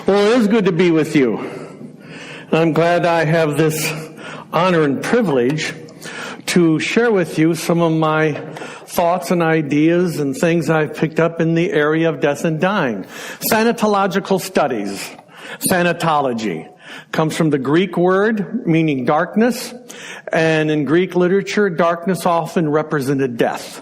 Well, it is good to be with you. I'm glad I have this honor and privilege to share with you some of my thoughts and ideas and things I've picked up in the area of death and dying. Thanatological studies, thanatology, comes from the Greek word meaning darkness, and in Greek literature, darkness often represented death.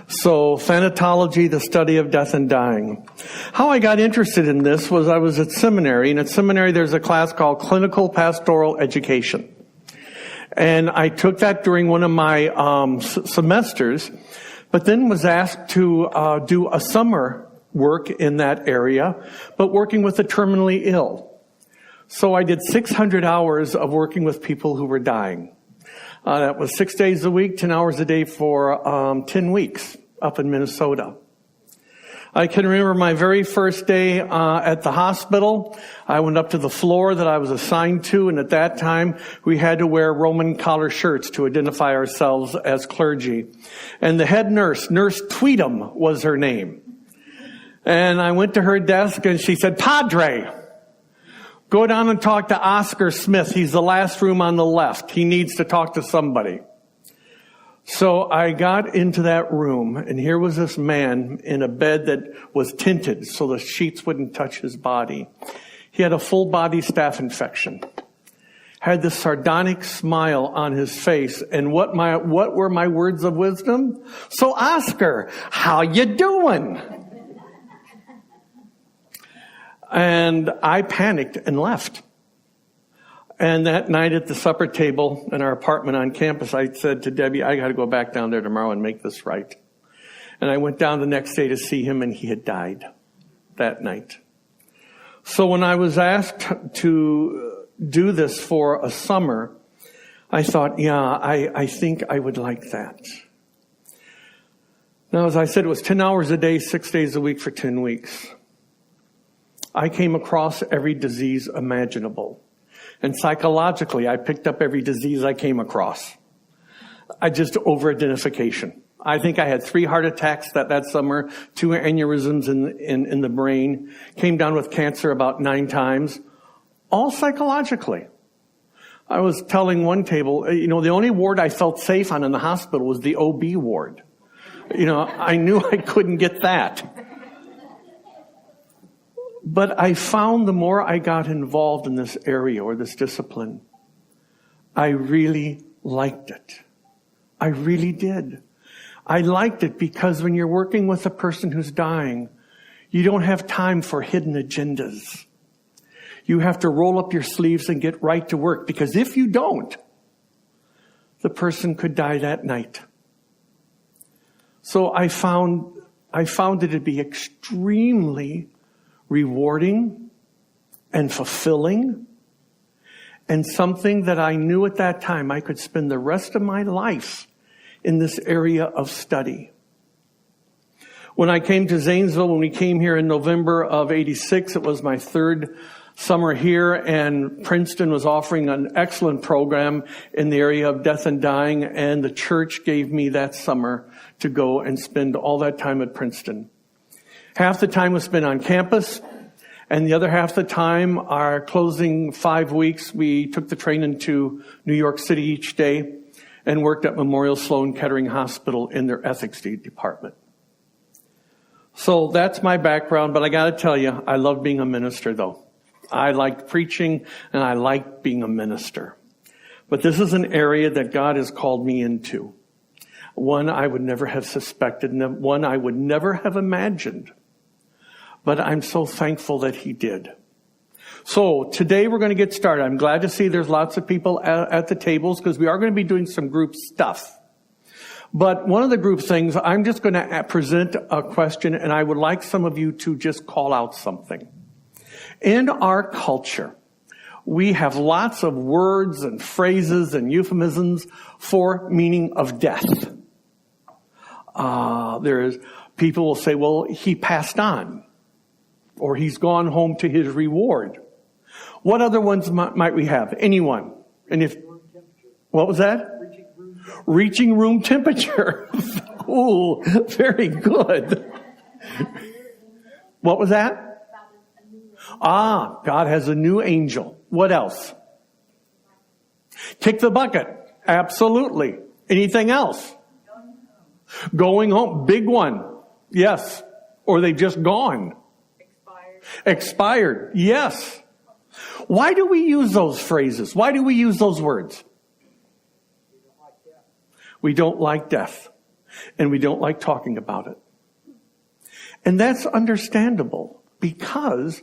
So, thanatology, the study of death and dying. How I got interested in this was I was at seminary, and at seminary there's a class called Clinical Pastoral Education. And I took that during one of my semesters, but then was asked to do a summer work in that area, but working with the terminally ill. So I did 600 hours of working with people who were dying. That was 6 days a week, 10 hours a day for 10 weeks up in Minnesota. I can remember my very first day at the hospital. I went up to the floor that I was assigned to, and at that time we had to wear Roman collar shirts to identify ourselves as clergy. And the head nurse, Nurse Tweedum was her name. And I went to her desk and she said, "Padre, go down and talk to Oscar Smith. He's the last room on the left. He needs to talk to somebody." So I got into that room, and here was this man in a bed that was tinted so the sheets wouldn't touch his body. He had a full body staph infection, had this sardonic smile on his face, and what were my words of wisdom? "So Oscar, how you doing?" And I panicked and left. And that night at the supper table in our apartment on campus, I said to Debbie, "I got to go back down there tomorrow and make this right." And I went down the next day to see him, and he had died that night. So when I was asked to do this for a summer, I thought, I think I would like that. Now, as I said, it was 10 hours a day, 6 days a week for 10 weeks. I came across every disease imaginable. And psychologically, I picked up every disease I came across. Over-identification. I think I had 3 heart attacks that summer, 2 aneurysms in the brain, came down with cancer about 9 times, all psychologically. I was telling one table, the only ward I felt safe on in the hospital was the OB ward. I knew I couldn't get that. But I found the more I got involved in this area or this discipline, I really liked it. I really did. I liked it because when you're working with a person who's dying, you don't have time for hidden agendas. You have to roll up your sleeves and get right to work, because if you don't, the person could die that night. So I found it to be extremely rewarding and fulfilling, and something that I knew at that time I could spend the rest of my life in this area of study. When I came to Zanesville, when we came here in November of '86, it was my 3rd summer here, and Princeton was offering an excellent program in the area of death and dying, and the church gave me that summer to go and spend all that time at Princeton. Half the time was spent on campus, and the other half the time, our closing 5 weeks, we took the train into New York City each day and worked at Memorial Sloan Kettering Hospital in their ethics department. So that's my background, but I got to tell you, I love being a minister, though. I liked preaching, and I liked being a minister. But this is an area that God has called me into. One I would never have suspected, and one I would never have imagined. But I'm so thankful that He did. So today we're going to get started. I'm glad to see there's lots of people at the tables, because we are going to be doing some group stuff. But one of the group things, I'm just going to present a question, and I would like some of you to just call out something. In our culture, we have lots of words and phrases and euphemisms for meaning of death. People will say, well, he passed on, or he's gone home to his reward. What other ones might we have? Anyone? And what was that? Reaching room temperature. Ooh, very good. What was that? God has a new angel. What else? Kick the bucket. Absolutely. Anything else? Going home. Big one. Yes. Or they've just gone. Expired. Yes. Why do we use those phrases? Why do we use those words? We don't like death. And we don't like talking about it. And that's understandable because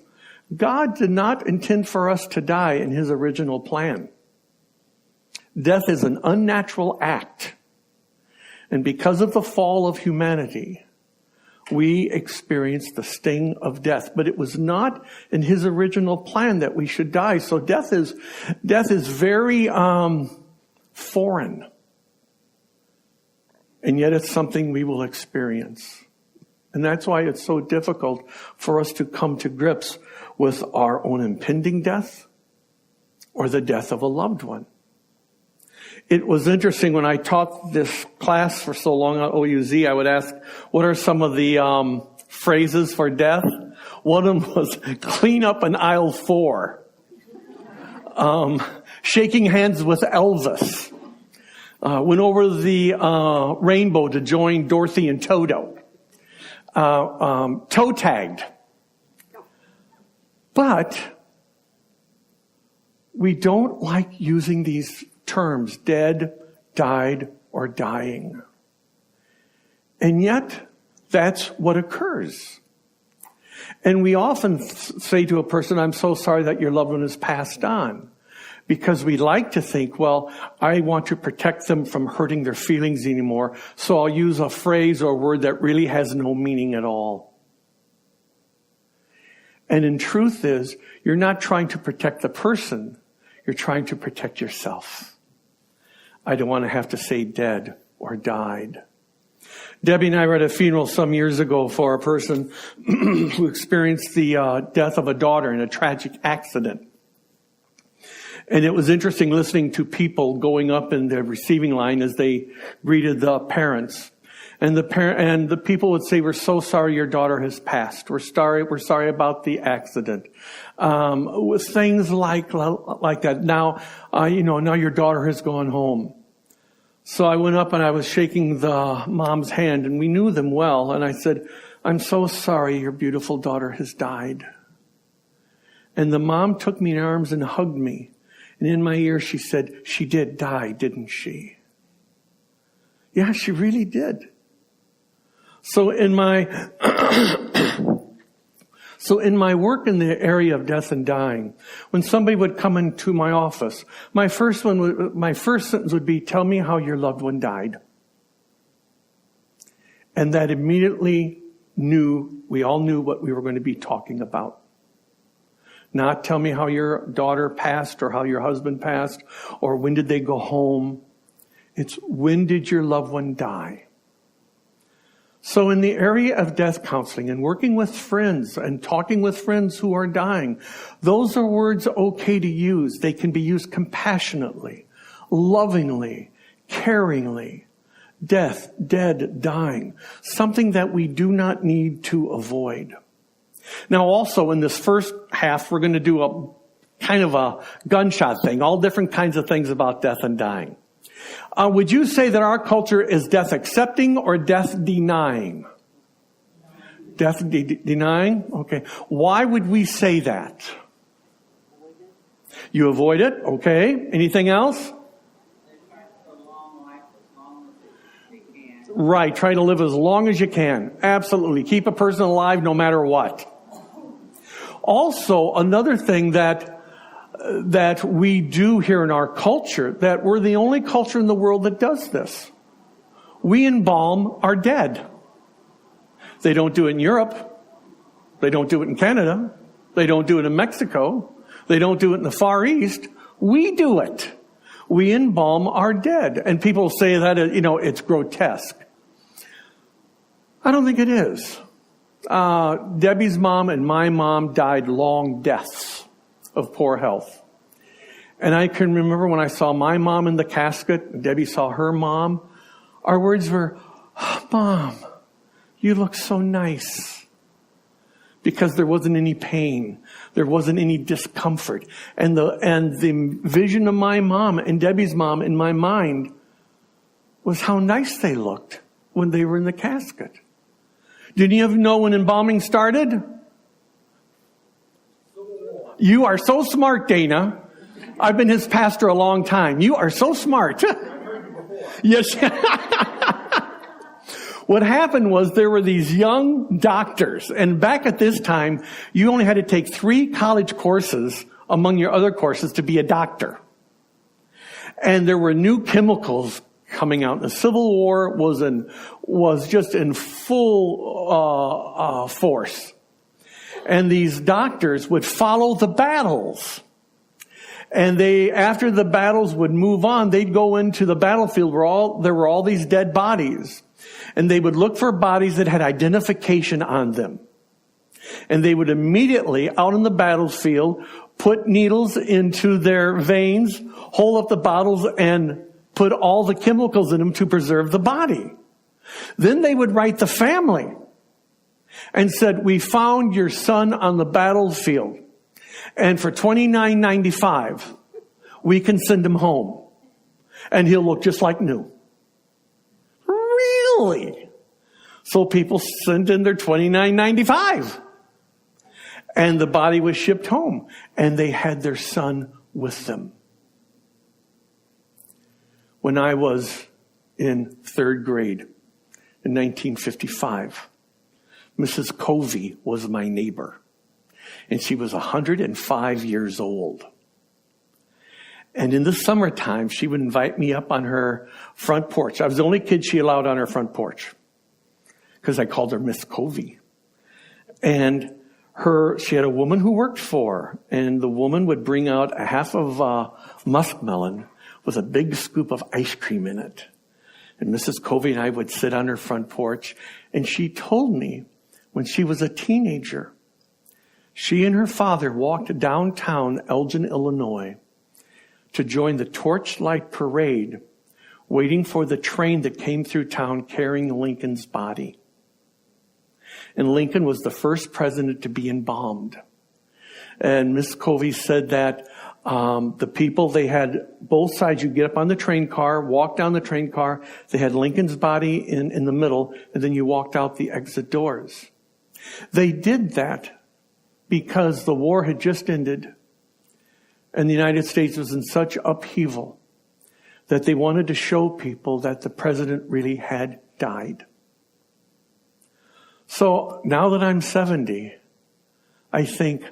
God did not intend for us to die in his original plan. Death is an unnatural act. And because of the fall of humanity, we experience the sting of death. But it was not in his original plan that we should die. So death is very foreign. And yet it's something we will experience. And that's why it's so difficult for us to come to grips with our own impending death or the death of a loved one. It was interesting when I taught this class for so long at OUZ, I would ask, what are some of the phrases for death? One of them was clean up in aisle 4. Shaking hands with Elvis. Went over the rainbow to join Dorothy and Toto. Toe tagged. But we don't like using these terms, dead, died, or dying. And yet, that's what occurs. And we often say to a person, I'm so sorry that your loved one has passed on. Because we like to think, well, I want to protect them from hurting their feelings anymore, so I'll use a phrase or a word that really has no meaning at all. And in truth is, you're not trying to protect the person, you're trying to protect yourself. I don't want to have to say dead or died. Debbie and I were at a funeral some years ago for a person who experienced the death of a daughter in a tragic accident. And it was interesting listening to people going up in the receiving line as they greeted the parents. And the people would say, we're so sorry your daughter has passed. We're sorry about the accident. With things like that. Now, now your daughter has gone home. So I went up and I was shaking the mom's hand, and we knew them well. And I said, I'm so sorry your beautiful daughter has died. And the mom took me in arms and hugged me. And in my ear she said, she did die, didn't she? Yeah, she really did. So in my work in the area of death and dying, when somebody would come into my office, my first sentence would be, tell me how your loved one died. And that immediately we all knew what we were going to be talking about. Not tell me how your daughter passed or how your husband passed or when did they go home. It's when did your loved one die? So in the area of death counseling and working with friends and talking with friends who are dying, those are words okay to use. They can be used compassionately, lovingly, caringly. Death, dead, dying. Something that we do not need to avoid. Now also in this first half, we're going to do a kind of a gunshot thing, all different kinds of things about death and dying. Would you say that our culture is death accepting or death denying? Death denying? Okay. Why would we say that? You avoid it? Okay. Anything else? Right. Try to live as long as you can. Absolutely. Keep a person alive no matter what. Also, another thing that we do here in our culture, that we're the only culture in the world that does this. We embalm our dead. They don't do it in Europe. They don't do it in Canada. They don't do it in Mexico. They don't do it in the Far East. We do it. We embalm our dead. And people say that, it's grotesque. I don't think it is. Debbie's mom and my mom died long deaths of poor health. And I can remember when I saw my mom in the casket, Debbie saw her mom, our words were, oh, Mom, you look so nice. because there wasn't any pain. There wasn't any discomfort. And the vision of my mom and Debbie's mom in my mind was how nice they looked when they were in the casket. Did any of you know when embalming started? You are so smart, Dana. I've been his pastor a long time. You are so smart. Yes. What happened was there were these young doctors, and back at this time, you only had to take 3 college courses among your other courses to be a doctor. And there were new chemicals coming out. The Civil War was just in full force. And these doctors would follow the battles. And after the battles would move on, they'd go into the battlefield where there were all these dead bodies. And they would look for bodies that had identification on them. And they would immediately, out on the battlefield, put needles into their veins, hold up the bottles, and put all the chemicals in them to preserve the body. Then they would write the family and said, we found your son on the battlefield. And for $29.95, we can send him home. And he'll look just like new. Really? So people sent in their $29.95. And the body was shipped home. And they had their son with them. When I was in 3rd grade in 1955, Mrs. Covey was my neighbor. And she was 105 years old. And in the summertime, she would invite me up on her front porch. I was the only kid she allowed on her front porch because I called her Miss Covey. And she had a woman who worked for her, and the woman would bring out a half of muskmelon with a big scoop of ice cream in it. And Mrs. Covey and I would sit on her front porch, and she told me when she was a teenager, she and her father walked downtown Elgin, Illinois, to join the Torchlight Parade, waiting for the train that came through town carrying Lincoln's body. And Lincoln was the first president to be embalmed. And Miss Covey said that the people, they had both sides. You get up on the train car, walk down the train car. They had Lincoln's body in the middle, and then you walked out the exit doors. They did that because the war had just ended. And the United States was in such upheaval that they wanted to show people that the president really had died. So now that I'm 70, I think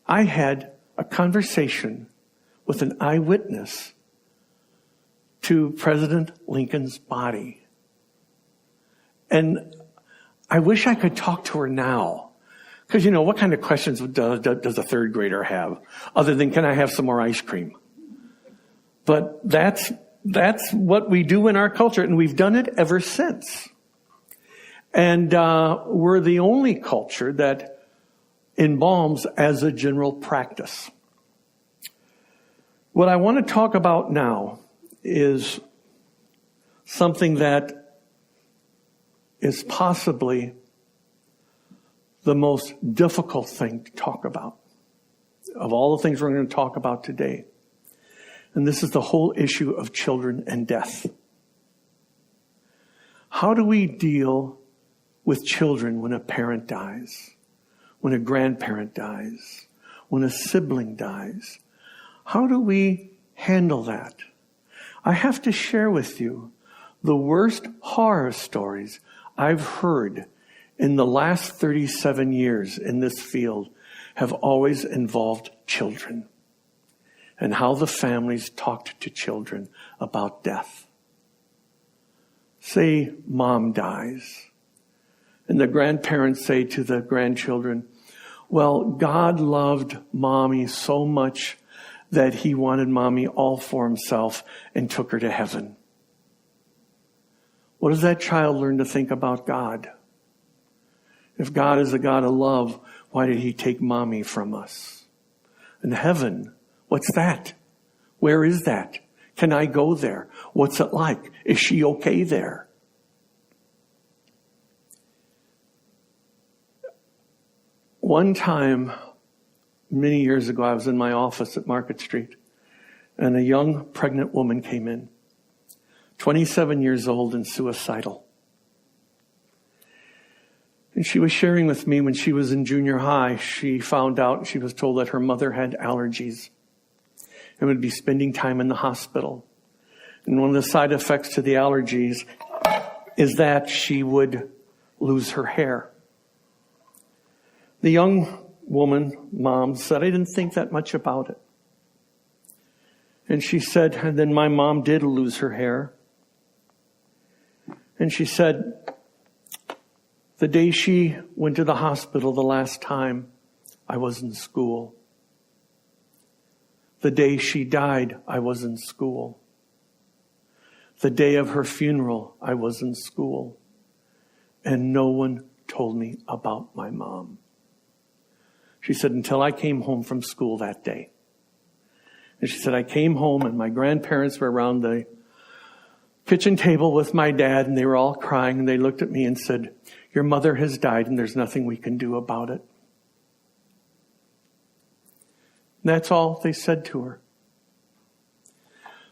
I had a conversation with an eyewitness to President Lincoln's body. And I wish I could talk to her now. Because, what kind of questions does a 3rd grader have? Other than, can I have some more ice cream? But that's what we do in our culture, and we've done it ever since. And we're the only culture that embalms as a general practice. What I want to talk about now is something that is possibly the most difficult thing to talk about of all the things we're going to talk about today. And this is the whole issue of children and death. How do we deal with children when a parent dies, when a grandparent dies, when a sibling dies? How do we handle that? I have to share with you the worst horror stories I've heard in the last 37 years in this field have always involved children and how the families talked to children about death. Say mom dies, and the grandparents say to the grandchildren, well, God loved mommy so much that he wanted mommy all for himself and took her to heaven. What does that child learn to think about God? If God is a God of love, why did he take mommy from us? And heaven, what's that? Where is that? Can I go there? What's it like? Is she okay there? One time, many years ago, I was in my office at Market Street, and a young pregnant woman came in, 27 years old and suicidal. And she was sharing with me when she was in junior high, she found out, she was told that her mother had allergies and would be spending time in the hospital. And one of the side effects to the allergies is that she would lose her hair. The young woman, mom, said, I didn't think that much about it. And she said, and then my mom did lose her hair. And she said, the day she went to the hospital the last time, I was in school. The day she died, I was in school. The day of her funeral, I was in school. And no one told me about my mom. She said, until I came home from school that day. And she said, I came home and my grandparents were around the kitchen table with my dad and they were all crying and they looked at me and said, your mother has died and there's nothing we can do about it. And that's all they said to her.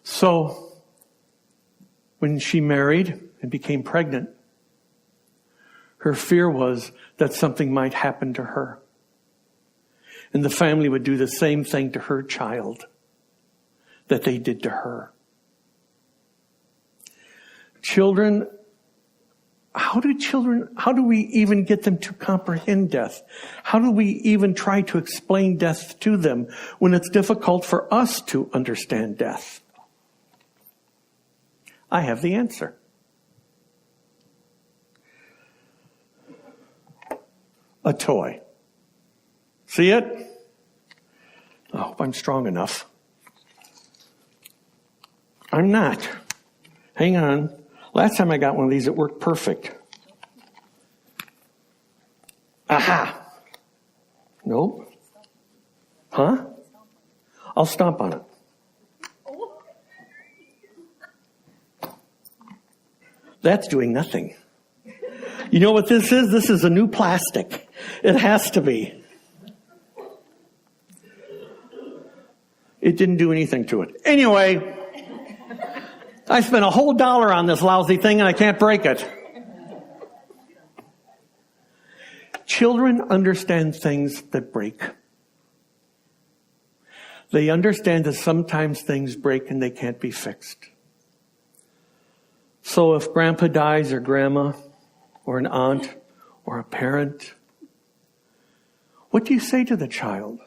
So when she married and became pregnant, her fear was that something might happen to her. And the family would do the same thing to her child that they did to her. Children, how do we even get them to comprehend death? How do we even try to explain death to them when it's difficult for us to understand death? I have the answer. A toy. See it? I hope I'm strong enough. I'm not. Hang on. Last time I got one of these, it worked perfect. Aha. Nope. Huh? I'll stomp on it. That's doing nothing. You know what this is? This is a new plastic. It has to be. It didn't do anything to it. Anyway, I spent a whole $1 on this lousy thing and I can't break it. Children understand things that break. They understand that sometimes things break and they can't be fixed. So if grandpa dies or grandma or an aunt or a parent, what do you say to the child?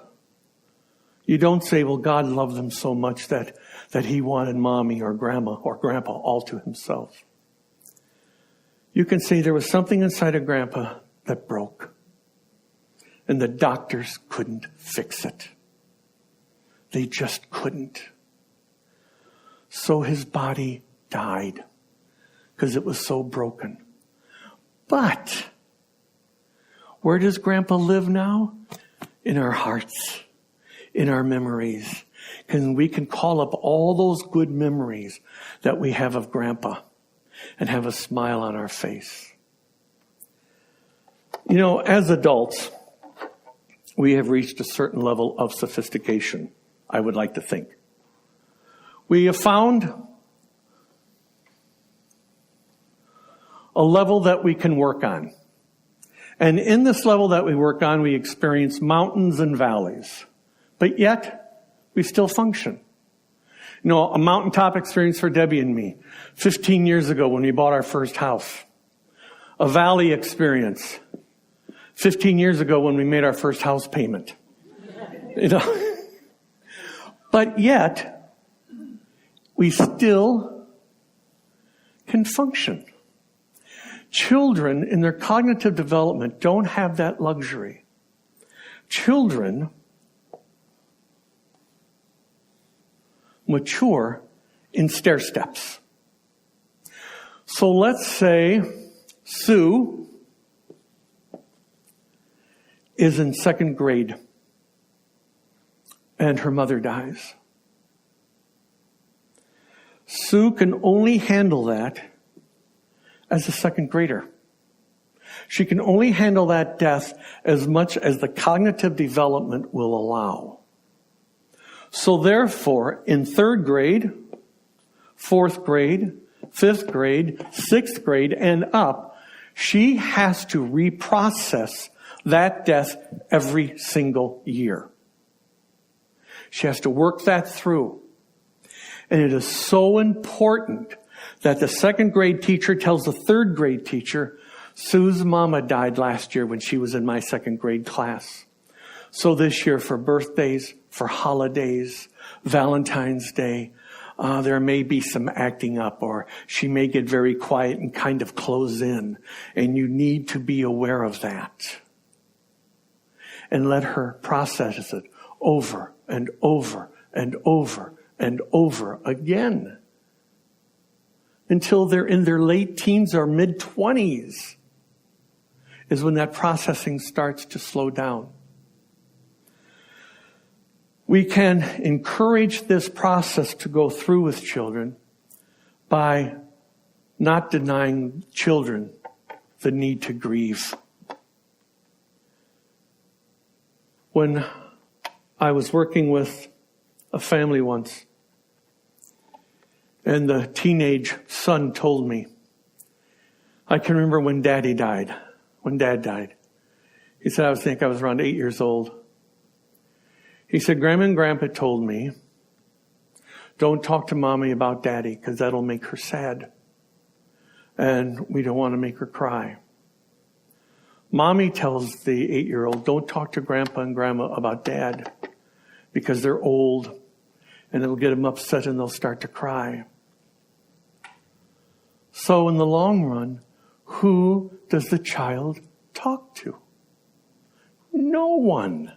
You don't say, well, God loved them so much that he wanted mommy or grandma or grandpa all to himself. You can say there was something inside of grandpa that broke and the doctors couldn't fix it. They just couldn't. So his body died because it was so broken. But where does grandpa live now? In our hearts. In our memories. Because we can call up all those good memories that we have of grandpa and have a smile on our face. You know, as adults, we have reached a certain level of sophistication, I would like to think. We have found a level that we can work on. And in this level that we work on, we experience mountains and valleys. But yet, we still function. You know, a mountaintop experience for Debbie and me, 15 years ago when we bought our first house. A valley experience, 15 years ago when we made our first house payment. You know? But yet, we still can function. Children, in their cognitive development, don't have that luxury. Children mature in stair steps. So let's say Sue is in second grade and her mother dies. Sue can only handle that as a second grader. She can only handle that death as much as the cognitive development will allow. So therefore, in 3rd grade, 4th grade, 5th grade, 6th grade, and up, she has to reprocess that death every single year. She has to work that through. And it is so important that the 2nd grade teacher tells the 3rd grade teacher, Sue's mama died last year when she was in my 2nd grade class. So this year, for birthdays, for holidays, Valentine's Day, there may be some acting up, or she may get very quiet and kind of close in. And you need to be aware of that. And let her process it over and over and over and over again. Until they're in their late teens or mid-20s is when that processing starts to slow down. We can encourage this process to go through with children by not denying children the need to grieve. When I was working with a family once, and the teenage son told me, I can remember when Dad died. He said, I think I was around 8 years old. He said, Grandma and Grandpa told me, don't talk to Mommy about Daddy because that'll make her sad. And we don't want to make her cry. Mommy tells the 8-year-old, don't talk to Grandpa and Grandma about Dad because they're old and it'll get them upset and they'll start to cry. So in the long run, who does the child talk to? No one.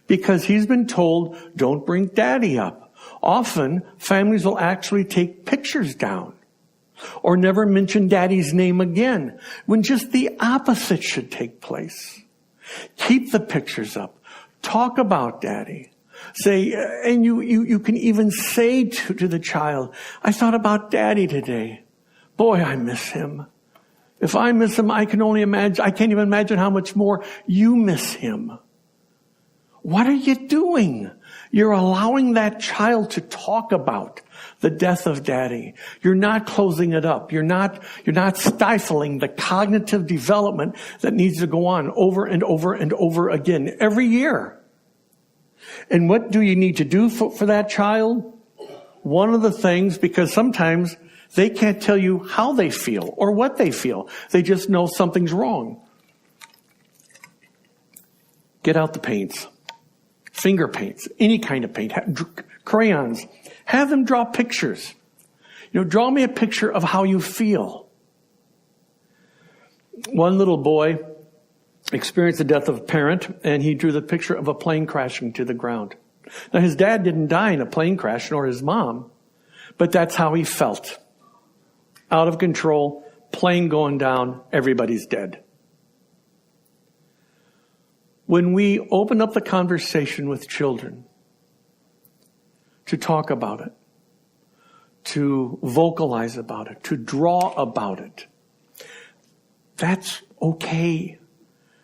Because he's been told, don't bring Daddy up. Often, families will actually take pictures down or never mention Daddy's name again, when just the opposite should take place. Keep the pictures up. Talk about Daddy. Say, and you can even say to the child, I thought about Daddy today. Boy, I miss him. If I miss him, I can't even imagine how much more you miss him. What are you doing? You're allowing that child to talk about the death of Daddy. You're not closing it up. You're not stifling the cognitive development that needs to go on over and over and over again every year. And what do you need to do for that child? One of the things, because sometimes they can't tell you how they feel or what they feel. They just know something's wrong. Get out the paints. Finger paints, any kind of paint, crayons. Have them draw pictures. Draw me a picture of how you feel. One little boy experienced the death of a parent, and he drew the picture of a plane crashing to the ground. Now, his dad didn't die in a plane crash, nor his mom, but that's how he felt. Out of control, plane going down, everybody's dead. When we open up the conversation with children to talk about it, to vocalize about it, to draw about it, that's okay.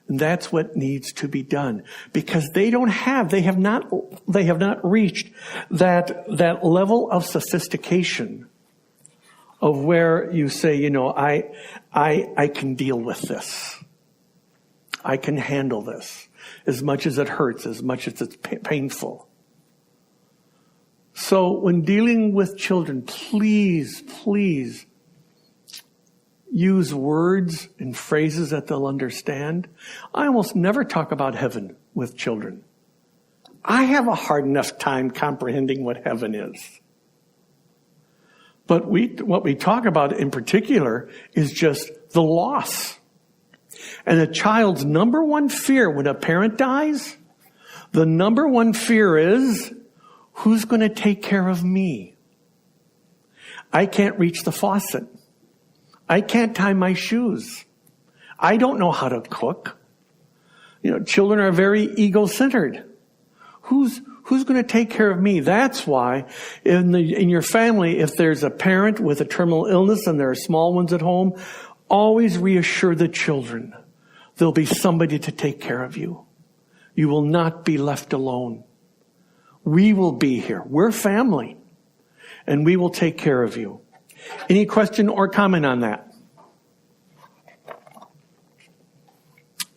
And that's what needs to be done, because they have not reached that level of sophistication of where you say, I can deal with this. I can handle this. As much as it hurts, as much as it's painful. So when dealing with children, please use words and phrases that they'll understand. I almost never talk about heaven with children. I have a hard enough time comprehending what heaven is. But what we talk about in particular is just the loss. And a child's number one fear when a parent dies, the number one fear is, who's going to take care of me? I can't reach the faucet. I can't tie my shoes. I don't know how to cook. Children are very ego-centered. Who's going to take care of me? That's why in your family, if there's a parent with a terminal illness and there are small ones at home, Always reassure the children there'll be somebody to take care of you. You will not be left alone. We will be here. We're family, and we will take care of you. Any question or comment on that?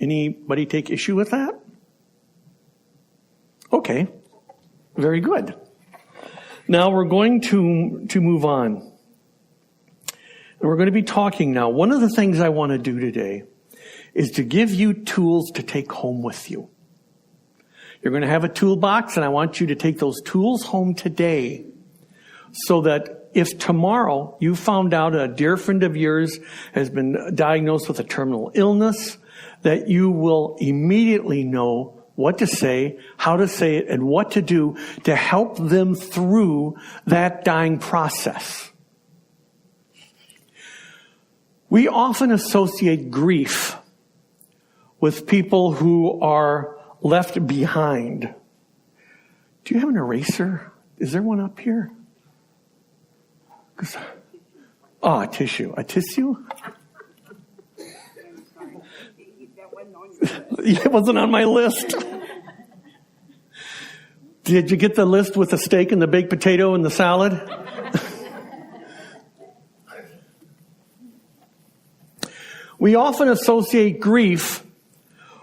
Anybody take issue with that? Okay, very good. Now we're going to move on. And we're going to be talking now. One of the things I want to do today is to give you tools to take home with you. You're going to have a toolbox, and I want you to take those tools home today so that if tomorrow you found out a dear friend of yours has been diagnosed with a terminal illness, that you will immediately know what to say, how to say it, and what to do to help them through that dying process. We often associate grief with people who are left behind. Do you have an eraser? Is there one up here? A tissue. A tissue? It wasn't on my list. Did you get the list with the steak and the baked potato and the salad? We often associate grief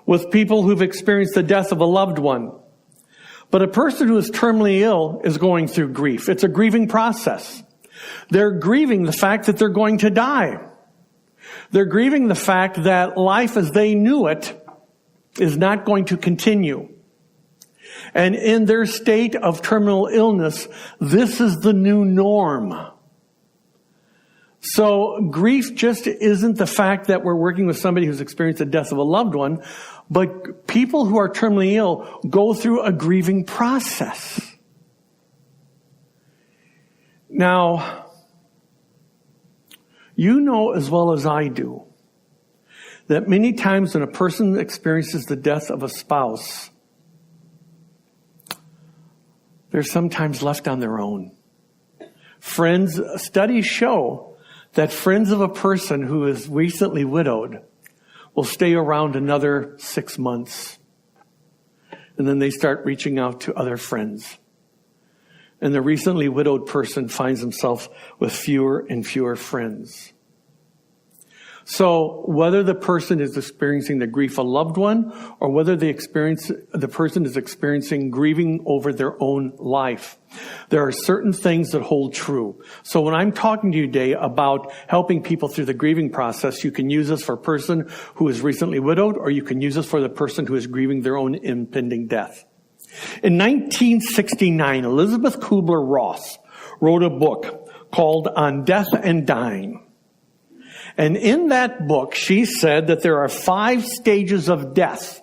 with people who've experienced the death of a loved one. But a person who is terminally ill is going through grief. It's a grieving process. They're grieving the fact that they're going to die. They're grieving the fact that life as they knew it is not going to continue. And in their state of terminal illness, this is the new norm. So grief just isn't the fact that we're working with somebody who's experienced the death of a loved one, but people who are terminally ill go through a grieving process. Now, you know as well as I do that many times when a person experiences the death of a spouse, they're sometimes left on their own. Studies show that friends of a person who is recently widowed will stay around another 6 months. And then they start reaching out to other friends. And the recently widowed person finds himself with fewer and fewer friends. So whether the person is experiencing the grief of a loved one or whether the person is experiencing grieving over their own life, there are certain things that hold true. So when I'm talking to you today about helping people through the grieving process, you can use this for a person who is recently widowed, or you can use this for the person who is grieving their own impending death. In 1969, Elizabeth Kubler-Ross wrote a book called On Death and Dying. And in that book, she said that there are 5 stages of death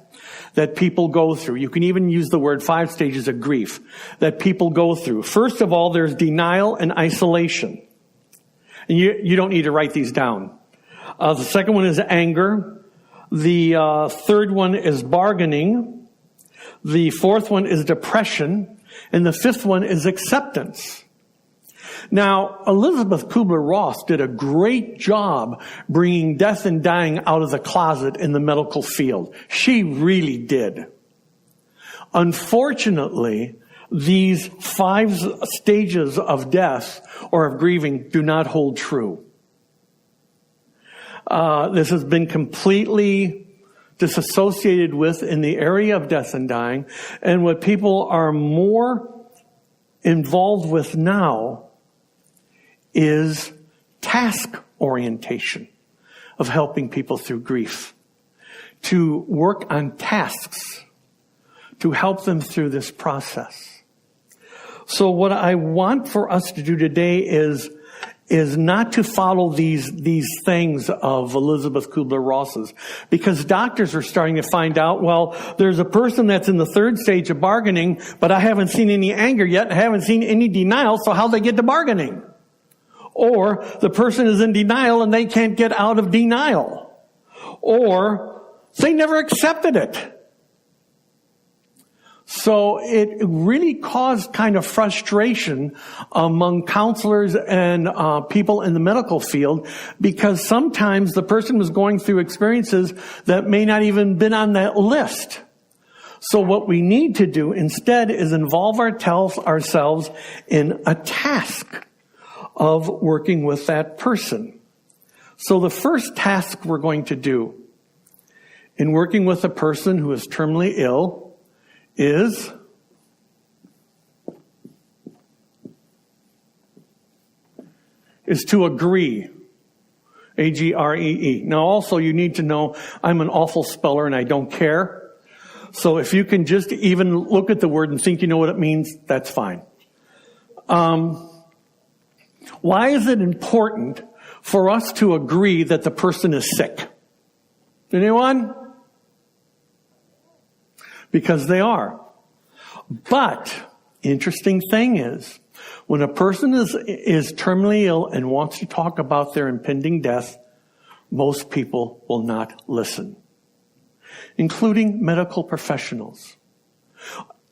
that people go through. You can even use the word 5 stages of grief that people go through. First of all, there's denial and isolation. And you don't need to write these down. The second one is anger. The third one is bargaining. The fourth one is depression. And the fifth one is acceptance. Now, Elizabeth Kubler-Ross did a great job bringing death and dying out of the closet in the medical field. She really did. Unfortunately, these 5 stages of death or of grieving do not hold true. This has been completely disassociated with in the area of death and dying. And what people are more involved with now is task orientation of helping people through grief. To work on tasks to help them through this process. So what I want for us to do today is not to follow these things of Elizabeth Kubler-Ross's, because doctors are starting to find out, well, there's a person that's in the 3rd stage of bargaining, but I haven't seen any anger yet, I haven't seen any denial, so how'd they get to bargaining? Or the person is in denial and they can't get out of denial. Or they never accepted it. So it really caused kind of frustration among counselors and people in the medical field, because sometimes the person was going through experiences that may not even been on that list. So what we need to do instead is involve ourselves in a task of working with that person. So the first task we're going to do in working with a person who is terminally ill is to agree. A-G-R-E-E. Now also you need to know I'm an awful speller and I don't care. So if you can just even look at the word and think you know what it means, that's fine. Why is it important for us to agree that the person is sick? Anyone? Because they are. But, interesting thing is, when a person is terminally ill and wants to talk about their impending death, most people will not listen, including medical professionals.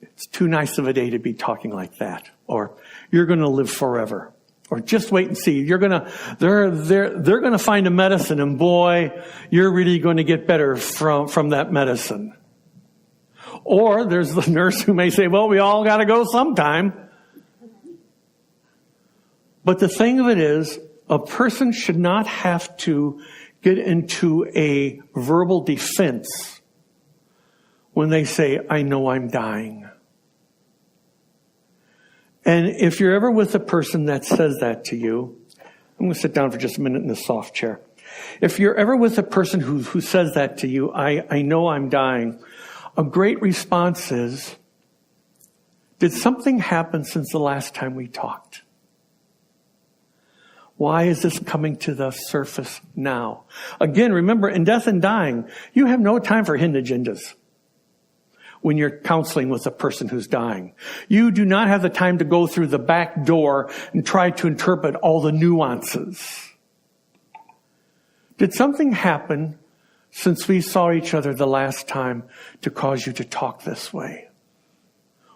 It's too nice of a day to be talking like that. Or, you're going to live forever. Or just wait and see. They're going to find a medicine, and boy, you're really going to get better from that medicine. Or there's the nurse who may say, well, we all got to go sometime. But the thing of it is, a person should not have to get into a verbal defense when they say, I know I'm dying. And if you're ever with a person that says that to you, I'm going to sit down for just a minute in this soft chair. If you're ever with a person who says that to you, I know I'm dying, a great response is, did something happen since the last time we talked? Why is this coming to the surface now? Again, remember, in death and dying, you have no time for hidden agendas. When you're counseling with a person who's dying, you do not have the time to go through the back door and try to interpret all the nuances. Did something happen since we saw each other the last time to cause you to talk this way?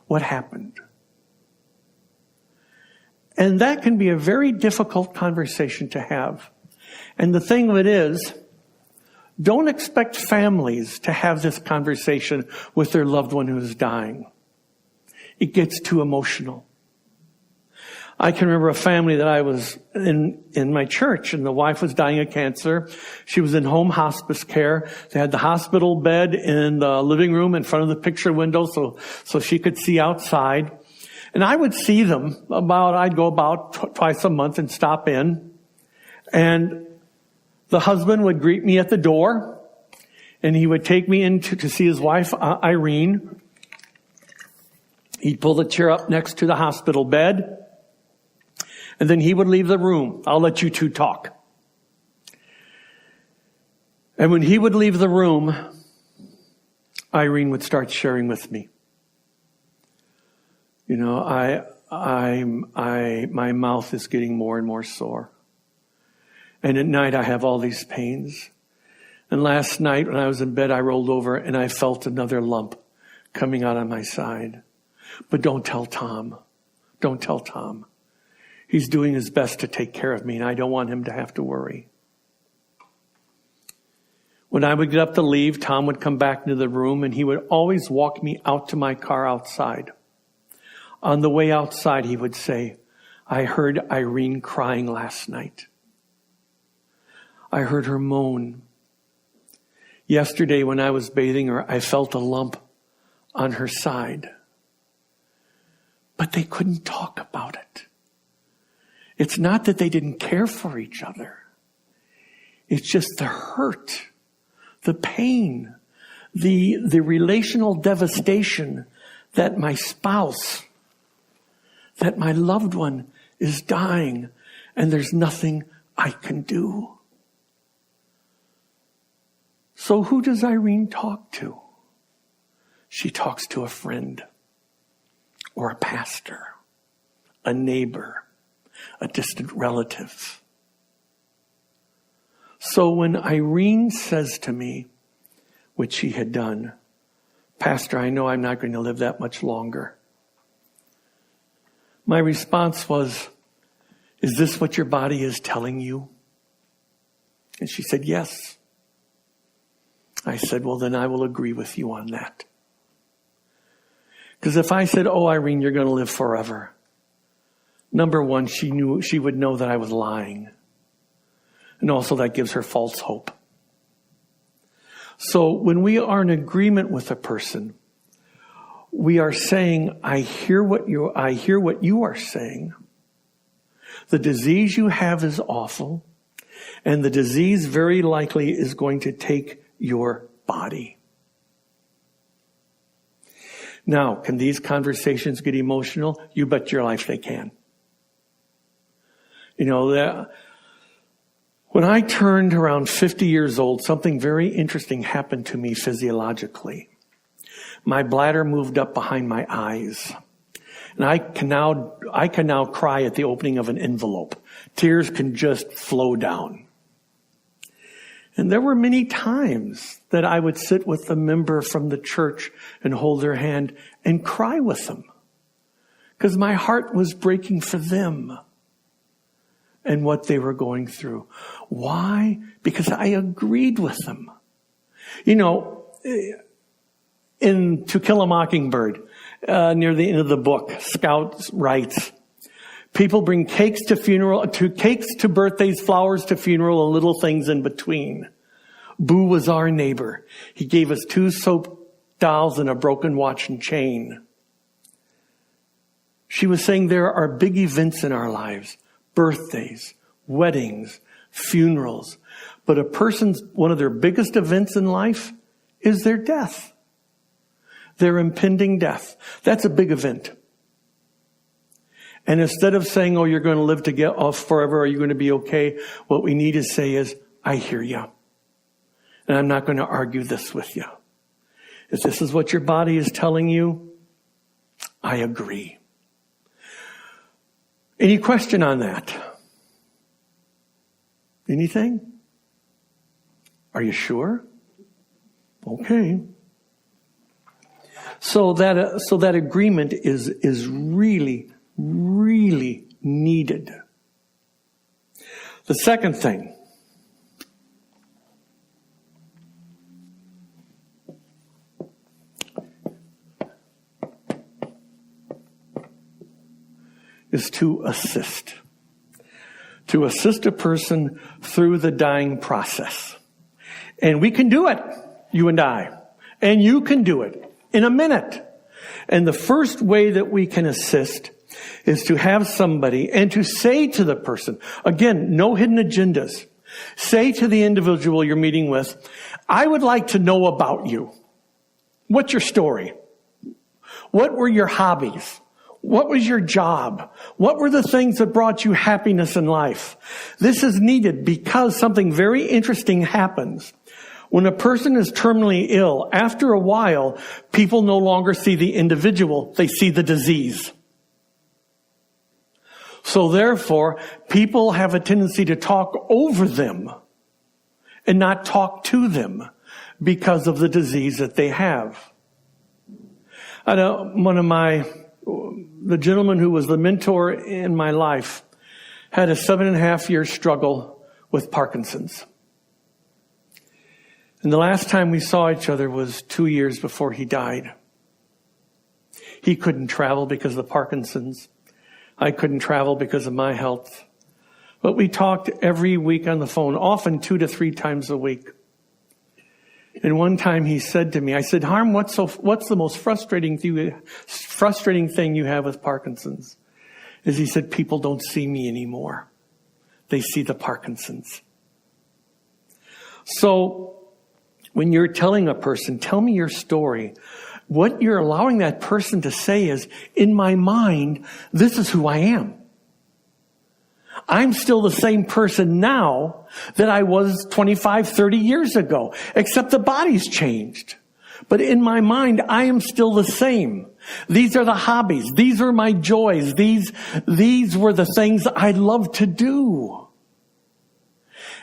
What happened? And that can be a very difficult conversation to have. And the thing of it is, don't expect families to have this conversation with their loved one who is dying. It gets too emotional. I can remember a family that I was in my church, and the wife was dying of cancer. She was in home hospice care. They had the hospital bed in the living room in front of the picture window so she could see outside. And I would see them I'd go about twice a month and stop in. And the husband would greet me at the door, and he would take me in to see his wife, Irene. He'd pull the chair up next to the hospital bed, and then he would leave the room. I'll let you two talk. And when he would leave the room, Irene would start sharing with me. You know, my mouth is getting more and more sore. And at night I have all these pains. And last night when I was in bed, I rolled over and I felt another lump coming out on my side. But don't tell Tom. Don't tell Tom. He's doing his best to take care of me, and I don't want him to have to worry. When I would get up to leave, Tom would come back into the room, and he would always walk me out to my car outside. On the way outside, he would say, I heard Irene crying last night. I heard her moan. Yesterday, when I was bathing her, I felt a lump on her side. But they couldn't talk about it. It's not that they didn't care for each other. It's just the hurt, the pain, the relational devastation that my spouse, that my loved one is dying and there's nothing I can do. So who does Irene talk to? She talks to a friend or a pastor, a neighbor, a distant relative. So when Irene says to me, which she had done, Pastor, I know I'm not going to live that much longer. My response was, is this what your body is telling you? And she said, yes. I said, well, then I will agree with you on that. Because if I said, oh, Irene, you're going to live forever. Number one, she would know that I was lying. And also that gives her false hope. So when we are in agreement with a person, we are saying, I hear what you are saying. The disease you have is awful, and the disease very likely is going to take your body. Now, can these conversations get emotional? You bet your life they can. You know, when I turned around 50 years old, something very interesting happened to me physiologically. My bladder moved up behind my eyes. And I can now cry at the opening of an envelope. Tears can just flow down. And there were many times that I would sit with a member from the church and hold their hand and cry with them. Because my heart was breaking for them and what they were going through. Why? Because I agreed with them. You know, in To Kill a Mockingbird, near the end of the book, Scout writes, people bring cakes to birthdays, flowers to funeral, and little things in between. Boo was our neighbor. He gave us 2 soap dolls and a broken watch and chain. She was saying there are big events in our lives, birthdays, weddings, funerals. But one of their biggest events in life is their death. Their impending death. That's a big event. And instead of saying, oh, you're going to live forever, are you going to be okay? What we need to say is, I hear you. And I'm not going to argue this with you. If this is what your body is telling you, I agree. Any question on that? Anything? Are you sure? Okay. So that agreement is really, really needed. The second thing is to assist. To assist a person through the dying process. And we can do it, you and I. And you can do it in a minute. And the first way that we can assist is to have somebody and to say to the person, again, no hidden agendas. Say to the individual you're meeting with, I would like to know about you. What's your story? What were your hobbies? What was your job? What were the things that brought you happiness in life? This is needed because something very interesting happens. When a person is terminally ill, after a while, people no longer see the individual, they see the disease. So therefore, people have a tendency to talk over them and not talk to them because of the disease that they have. I know the gentleman who was the mentor in my life had a 7.5-year struggle with Parkinson's. And the last time we saw each other was 2 years before he died. He couldn't travel because of the Parkinson's. I couldn't travel because of my health. But we talked every week on the phone, often 2 to 3 times a week. And one time he said to me, I said, Harm, what's the most frustrating thing you have with Parkinson's? Is he said, people don't see me anymore. They see the Parkinson's. So when you're telling a person, tell me your story, what you're allowing that person to say is, in my mind, this is who I am. I'm still the same person now that I was 25, 30 years ago, except the body's changed. But in my mind, I am still the same. These are the hobbies. These are my joys. These were the things I love to do.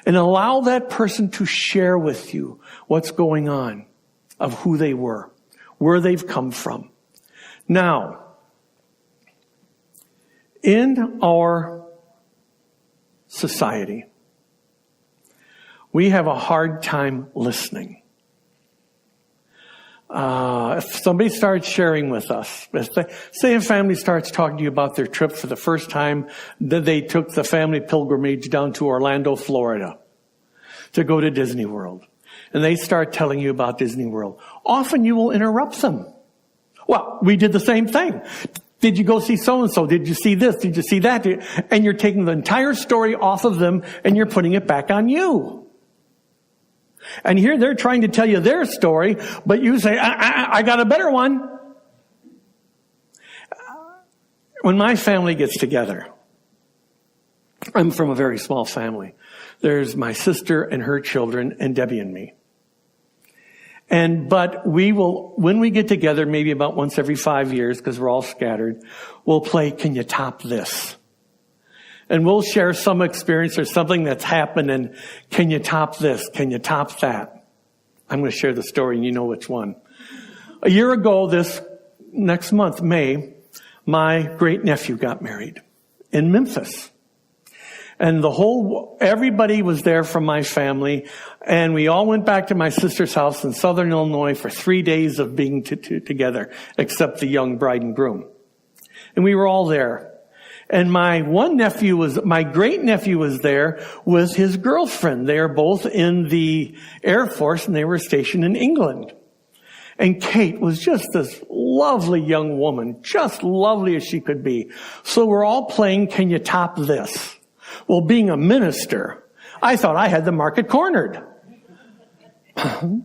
And allow that person to share with you what's going on, of who they were, where they've come from. Now, in our society, we have a hard time listening. If somebody starts sharing with us, say a family starts talking to you about their trip for the first time, that they took the family pilgrimage down to Orlando, Florida, to go to Disney World. And they start telling you about Disney World. Often you will interrupt them. Well, we did the same thing. Did you go see so-and-so? Did you see this? Did you see that? And you're taking the entire story off of them and you're putting it back on you. And here they're trying to tell you their story, but you say, I got a better one. When my family gets together, I'm from a very small family. There's my sister and her children and Debbie and me. But we will, when we get together, maybe about once every 5 years, because we're all scattered, we'll play, Can You Top This? And we'll share some experience or something that's happened, and can you top this? Can you top that? I'm going to share the story, and you know which one. A year ago, this next month, May, my great-nephew got married in Memphis. And everybody was there from my family, and we all went back to my sister's house in southern Illinois for 3 days of being together, except the young bride and groom. And we were all there. And my great-nephew was there with his girlfriend. They are both in the Air Force, and they were stationed in England. And Kate was just this lovely young woman, just lovely as she could be. So we're all playing, Can You Top This? Well, being a minister, I thought I had the market cornered.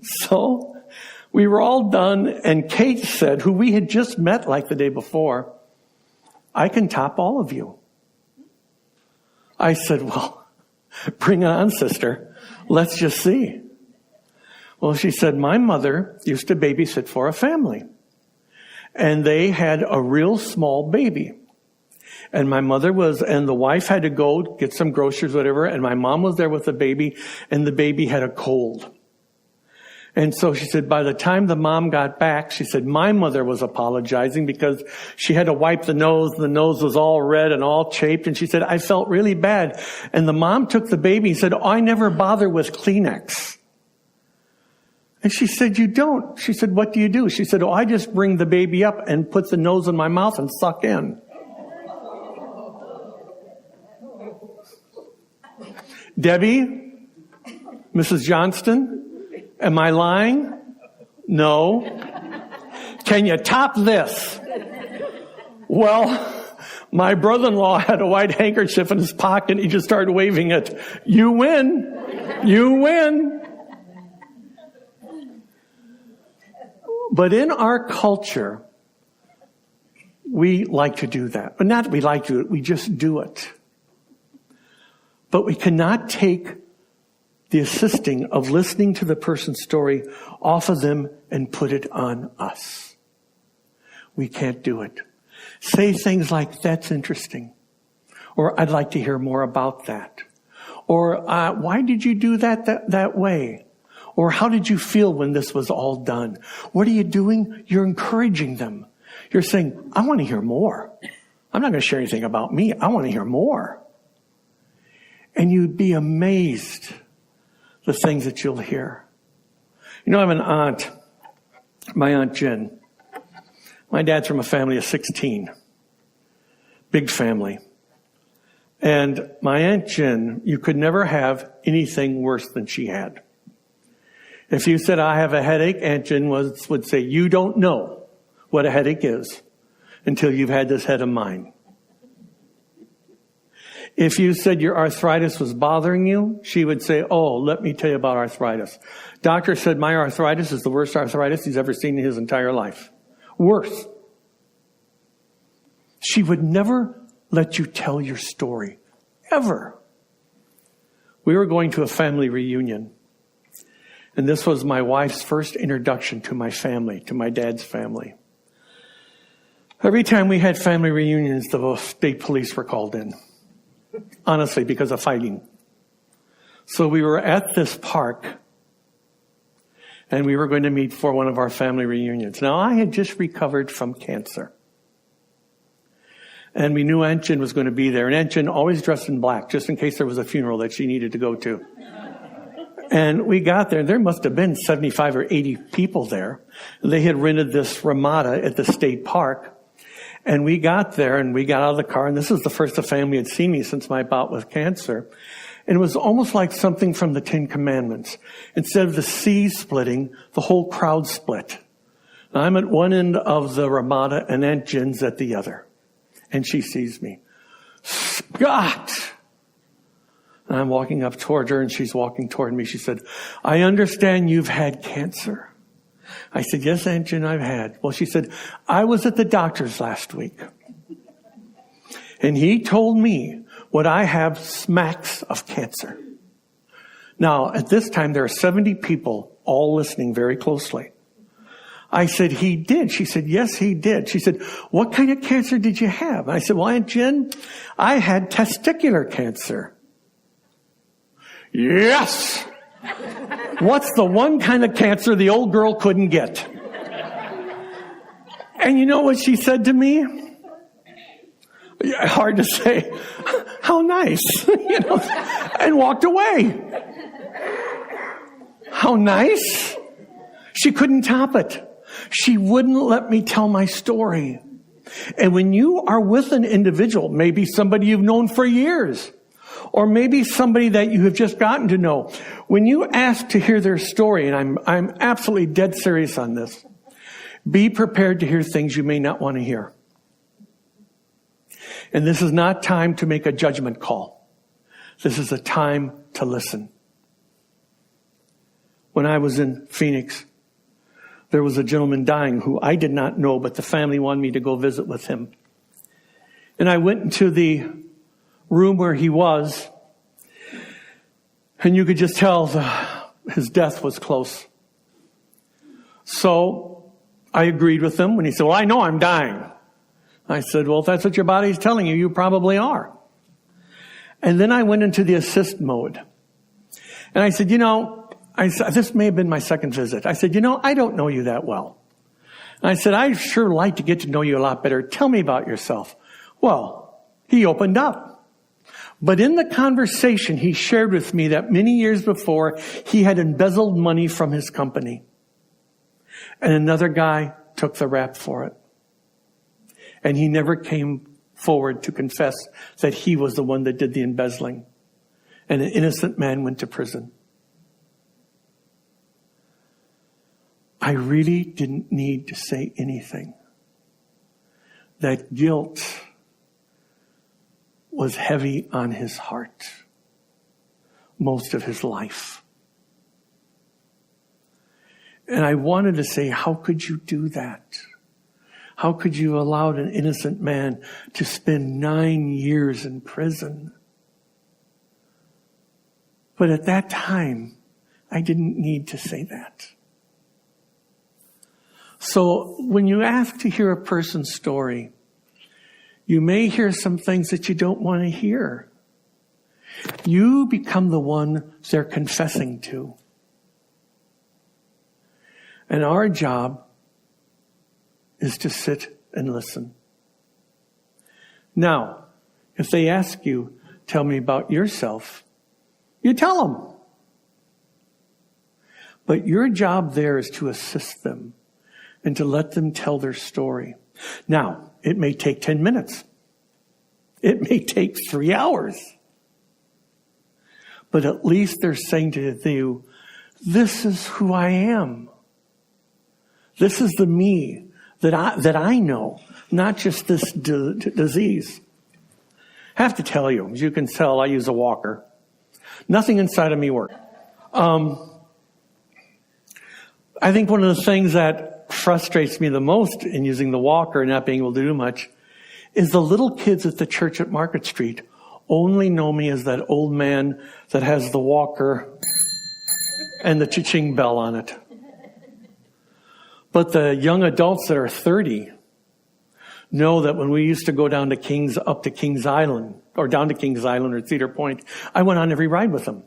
So we were all done, and Kate said, who we had just met like the day before, I can top all of you. I said, well, bring it on, sister. Let's just see. Well, she said, my mother used to babysit for a family. And they had a real small baby. And my mother and the wife had to go get some groceries, whatever. And my mom was there with the baby, and the baby had a cold. And so she said, by the time the mom got back, she said, my mother was apologizing because she had to wipe the nose. The nose was all red and all chafed. And she said, I felt really bad. And the mom took the baby and said, I never bother with Kleenex. And she said, you don't. She said, what do you do? She said, I just bring the baby up and put the nose in my mouth and suck in. Debbie, Mrs. Johnston, am I lying? No. Can you top this? Well, my brother-in-law had a white handkerchief in his pocket. He just started waving it. You win. You win. But in our culture, we like to do that. But not that we like to do it, we just do it. But we cannot take the assisting of listening to the person's story off of them and put it on us. We can't do it. Say things like, that's interesting. Or I'd like to hear more about that. Or why did you do that way? Or how did you feel when this was all done? What are you doing? You're encouraging them. You're saying, I want to hear more. I'm not going to share anything about me. I want to hear more. And you'd be amazed the things that you'll hear. You know, I have an aunt, my Aunt Jen. My dad's from a family of 16. Big family. And my Aunt Jen, you could never have anything worse than she had. If you said, I have a headache, Aunt Jen would say, you don't know what a headache is until you've had this head of mine. If you said your arthritis was bothering you, she would say, oh, let me tell you about arthritis. Doctor said my arthritis is the worst arthritis he's ever seen in his entire life. Worse. She would never let you tell your story. Ever. We were going to a family reunion. And this was my wife's first introduction to my family, to my dad's family. Every time we had family reunions, the state police were called in. Honestly, because of fighting. So we were at this park, And we were going to meet for one of our family reunions. Now, I had just recovered from cancer. And we knew Aunt Jen was going to be there. And Aunt Jen always dressed in black, just in case there was a funeral that she needed to go to. And we got there, and there must have been 75 or 80 people there. They had rented this Ramada at the state park. And we got there, and we got out of the car, and this is the first the family had seen me since my bout with cancer. And it was almost like something from the Ten Commandments. Instead of the sea splitting, the whole crowd split. Now, I'm at one end of the Ramada, and Aunt Jen's at the other. And she sees me. Scott! And I'm walking up toward her, and she's walking toward me. She said, I understand you've had cancer. I said, yes, Aunt Jen, I've had. Well, she said, I was at the doctor's last week. And he told me what I have smacks of cancer. Now, at this time, there are 70 people all listening very closely. I said, he did. She said, yes, he did. She said, what kind of cancer did you have? I said, well, Aunt Jen, I had testicular cancer. Yes! What's the one kind of cancer the old girl couldn't get? And you know what she said to me? Hard to say. How nice, and walked away. How nice? She couldn't top it. She wouldn't let me tell my story. And when you are with an individual, maybe somebody you've known for years, or maybe somebody that you have just gotten to know, when you ask to hear their story, and I'm absolutely dead serious on this, be prepared to hear things you may not want to hear. And this is not time to make a judgment call. This is a time to listen. When I was in Phoenix, there was a gentleman dying who I did not know, but the family wanted me to go visit with him. And I went into the room where he was, and you could just tell his death was close. So I agreed with him when he said, well, I know I'm dying. I said, well, if that's what your body's telling you, you probably are. And then I went into the assist mode. And I said, this may have been my second visit. I said, I don't know you that well. And I said, I'd sure like to get to know you a lot better. Tell me about yourself. Well, he opened up. But in the conversation, he shared with me that many years before, he had embezzled money from his company. And another guy took the rap for it. And he never came forward to confess that he was the one that did the embezzling. And an innocent man went to prison. I really didn't need to say anything. That guilt was heavy on his heart most of his life. And I wanted to say, how could you do that? How could you allow an innocent man to spend 9 years in prison? But at that time, I didn't need to say that. So when you ask to hear a person's story, you may hear some things that you don't want to hear. You become the one they're confessing to. And our job is to sit and listen. Now, if they ask you, tell me about yourself, you tell them. But your job there is to assist them and to let them tell their story. Now, it may take 10 minutes. It may take 3 hours. But at least they're saying to you, this is who I am. This is the me that I know, not just this disease. I have to tell you, as you can tell, I use a walker. Nothing inside of me works. I think one of the things that frustrates me the most in using the walker and not being able to do much is the little kids at the church at Market Street only know me as that old man that has the walker and the cha-ching bell on it. But the young adults that are 30 know that when we used to go down to Kings or down to Kings Island or Cedar Point, I went on every ride with them.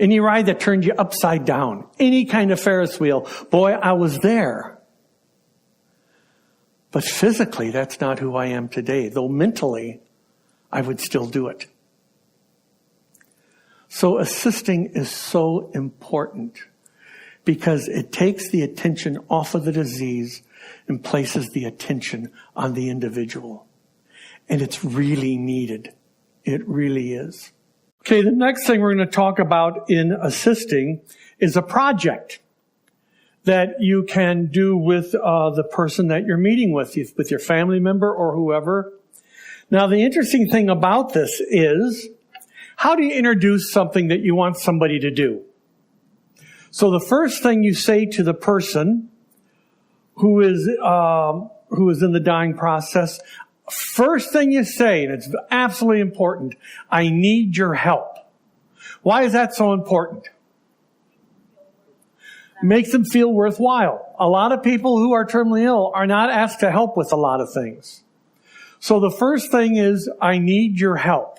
Any ride that turned you upside down. Any kind of Ferris wheel. Boy, I was there. But physically, that's not who I am today. Though mentally, I would still do it. So assisting is so important because it takes the attention off of the disease and places the attention on the individual. And it's really needed. It really is. Okay, the next thing we're going to talk about in assisting is a project that you can do with the person that you're meeting with your family member or whoever. Now, the interesting thing about this is, how do you introduce something that you want somebody to do? So the first thing you say to the person who is in the dying process, first thing you say, and it's absolutely important, I need your help. Why is that so important? Makes them feel worthwhile. A lot of people who are terminally ill are not asked to help with a lot of things. So the first thing is, I need your help.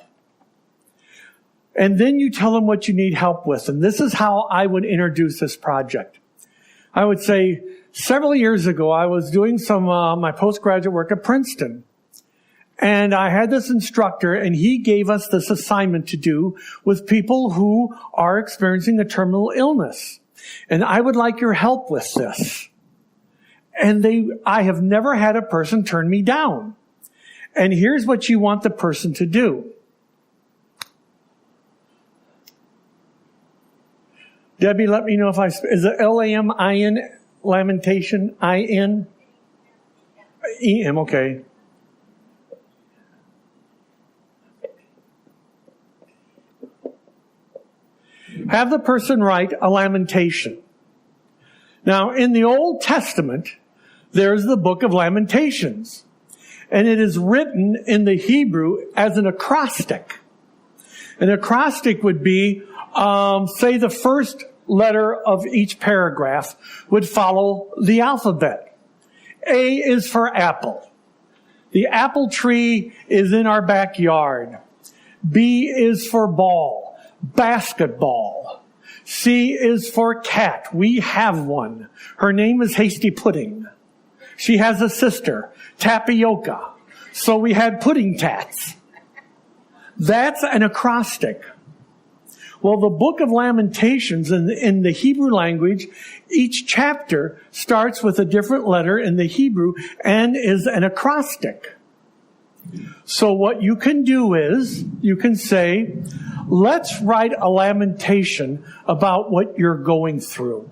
And then you tell them what you need help with. And this is how I would introduce this project. I would say, several years ago, I was doing some my postgraduate work at Princeton. And I had this instructor, and he gave us this assignment to do with people who are experiencing a terminal illness. And I would like your help with this. And I have never had a person turn me down. And here's what you want the person to do. Debbie, let me know if is it L-A-M-I-N, lamentation, I-N? E-M, okay. Have the person write a lamentation. Now, in the Old Testament, there's the book of Lamentations. And it is written in the Hebrew as an acrostic. An acrostic would be, say the first letter of each paragraph would follow the alphabet. A is for apple. The apple tree is in our backyard. B is for ball, basketball. C is for cat. We have one. Her name is Hasty Pudding. She has a sister, Tapioca. So we had pudding tats. That's an acrostic. Well, the book of Lamentations in the Hebrew language, each chapter starts with a different letter in the Hebrew and is an acrostic. So what you can do is, you can say, let's write a lamentation about what you're going through.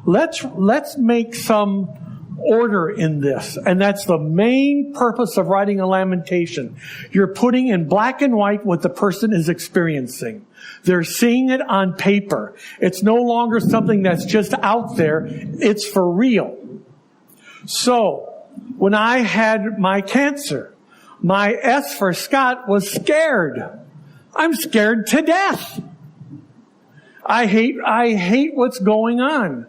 Let's make some order in this. And that's the main purpose of writing a lamentation. You're putting in black and white what the person is experiencing. They're seeing it on paper. It's no longer something that's just out there. It's for real. So, when I had my cancer, my S for Scott was scared. I'm scared to death. I hate what's going on.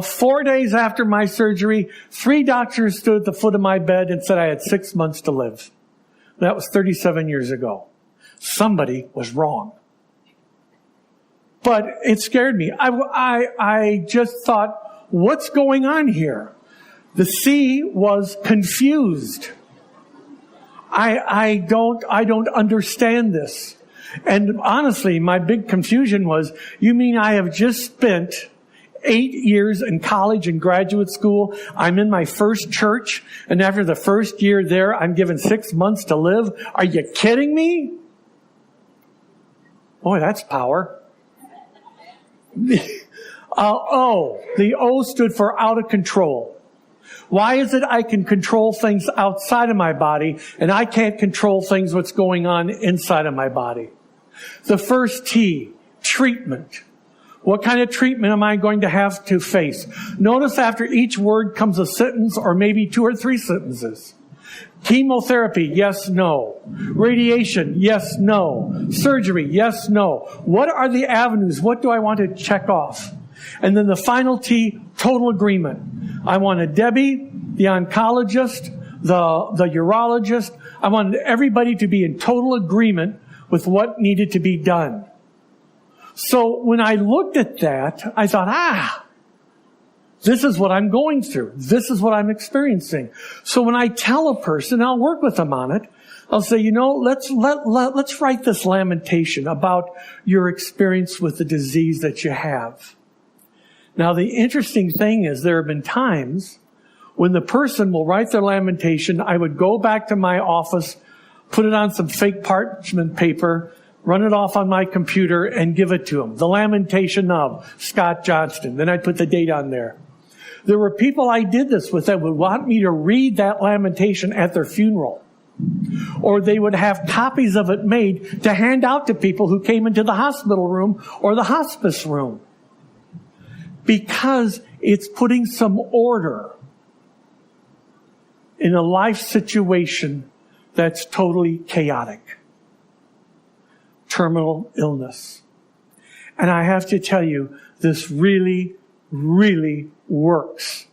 4 days after my surgery, 3 doctors stood at the foot of my bed and said I had 6 months to live. That was 37 years ago. Somebody was wrong. But it scared me. I just thought, what's going on here? The C was confused. I don't understand this. And honestly, my big confusion was, you mean I have just spent 8 years in college and graduate school. I'm in my first church, and after the first year there, I'm given 6 months to live. Are you kidding me? Boy, that's power. The O stood for out of control. Why is it I can control things outside of my body, and I can't control things what's going on inside of my body? The first T, treatment. What kind of treatment am I going to have to face? Notice after each word comes a sentence or maybe 2 or 3 sentences. Chemotherapy, yes, no. Radiation, yes, no. Surgery, yes, no. What are the avenues? What do I want to check off? And then the final T, total agreement. I wanted Debbie, the oncologist, the urologist. I wanted everybody to be in total agreement with what needed to be done. So when I looked at that, I thought, this is what I'm going through. This is what I'm experiencing. So when I tell a person, I'll work with them on it. I'll say, let's write this lamentation about your experience with the disease that you have. Now, the interesting thing is there have been times when the person will write their lamentation. I would go back to my office, put it on some fake parchment paper, run it off on my computer, and give it to them. The lamentation of Scott Johnston. Then I'd put the date on there. There were people I did this with that would want me to read that lamentation at their funeral. Or they would have copies of it made to hand out to people who came into the hospital room or the hospice room. Because it's putting some order in a life situation that's totally chaotic. Terminal illness. And I have to tell you, this really, really works.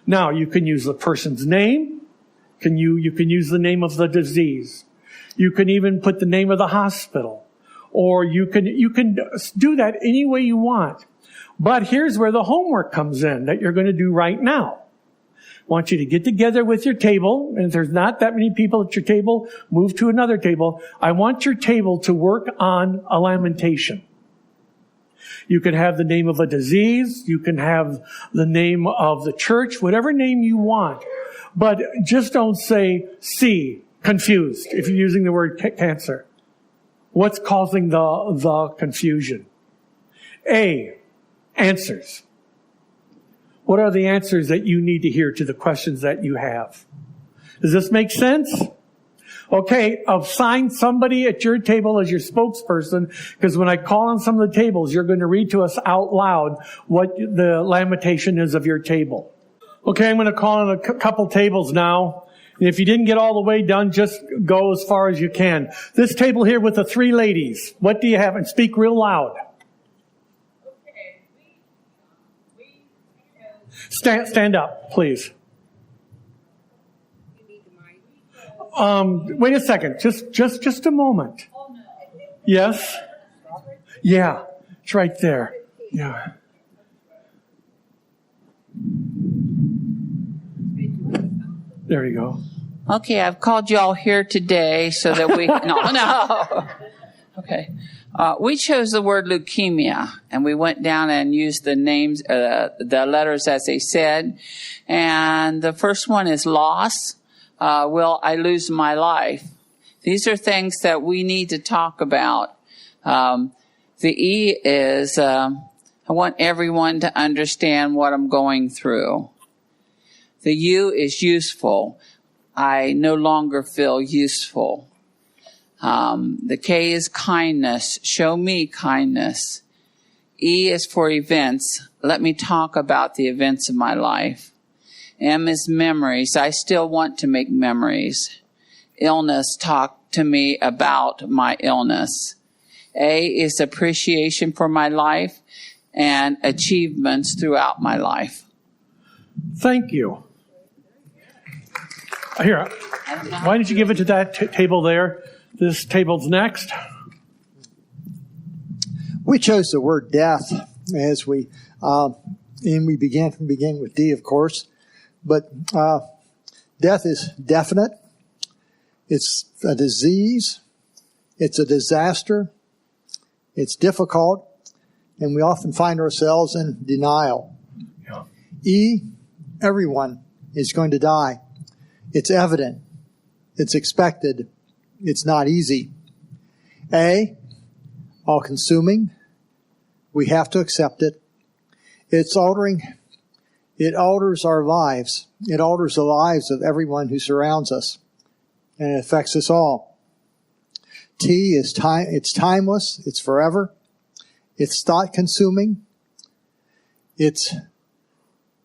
Now, you can use the person's name. You can use the name of the disease. You can even put the name of the hospital. Or you can do that any way you want. But here's where the homework comes in that you're going to do right now. I want you to get together with your table, and if there's not that many people at your table, move to another table. I want your table to work on a lamentation. You can have the name of a disease. You can have the name of the church, whatever name you want. But just don't say C, confused, if you're using the word cancer. What's causing the confusion? A, answers. What are the answers that you need to hear to the questions that you have? Does this make sense? Okay, assign somebody at your table as your spokesperson, because when I call on some of the tables, you're going to read to us out loud what the lamentation is of your table. Okay, I'm going to call on a couple tables now. And if you didn't get all the way done, just go as far as you can. This table here with the three ladies, what do you have? And speak real loud. Stand up, please. Wait a second. Just a moment. Yes? Yeah. It's right there. Yeah. There you go. Okay, I've called you all here today so that we... No. Okay. We chose the word leukemia, and we went down and used the names, the letters as they said. And the first one is loss. Will I lose my life? These are things that we need to talk about. The E is, I want everyone to understand what I'm going through. The U is useful. I no longer feel useful. The K is kindness. Show me kindness. E is for events. Let me talk about the events of my life. M is memories. I still want to make memories. Illness. Talk to me about my illness. A is appreciation for my life and achievements throughout my life. Thank you. Here, why don't you give it to that table there? This table's next. We chose the word death as we began with D, of course. But death is definite. It's a disease. It's a disaster. It's difficult. And we often find ourselves in denial. Yeah. E, everyone is going to die. It's evident. It's expected. It's not easy. A, all-consuming. We have to accept it. It alters our lives. It alters the lives of everyone who surrounds us. And it affects us all. T is time. It's timeless. It's forever. It's thought-consuming.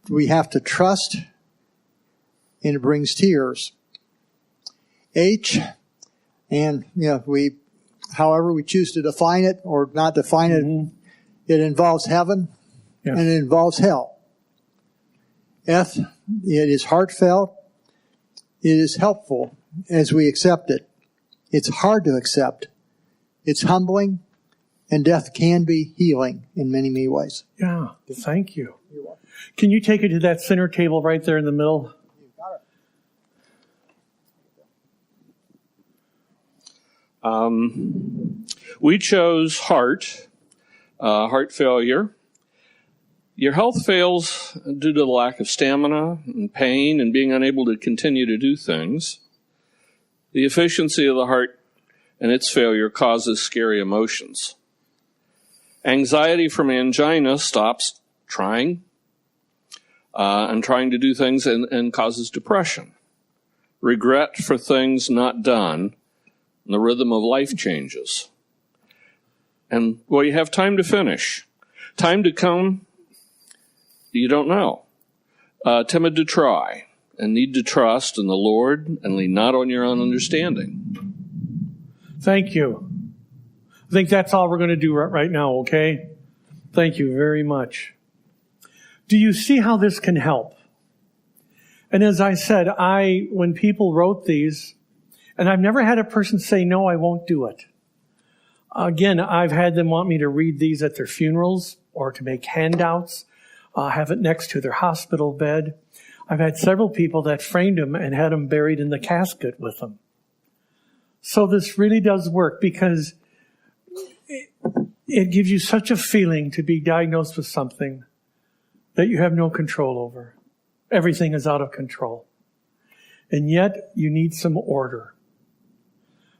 We have to trust, and it brings tears. H, and however we choose to define it or not define it, it involves heaven and it involves hell. F, it is heartfelt. It is helpful as we accept it. It's hard to accept. It's humbling. And death can be healing in many, many ways. Yeah, thank you. Can you take it to that center table right there in the middle? We chose heart failure. Your health fails due to the lack of stamina and pain and being unable to continue to do things. The efficiency of the heart and its failure causes scary emotions. Anxiety from angina stops trying to do things and causes depression. Regret for things not done, and the rhythm of life changes. And, well, you have time to finish. Time to come, you don't know. Timid to try, and need to trust in the Lord and lean not on your own understanding. Thank you. I think that's all we're going to do right now, okay? Thank you very much. Do you see how this can help? And as I said, when people wrote these, and I've never had a person say, no, I won't do it. Again, I've had them want me to read these at their funerals or to make handouts, have it next to their hospital bed. I've had several people that framed them and had them buried in the casket with them. So this really does work because it gives you such a feeling to be diagnosed with something that you have no control over. Everything is out of control. And yet you need some order.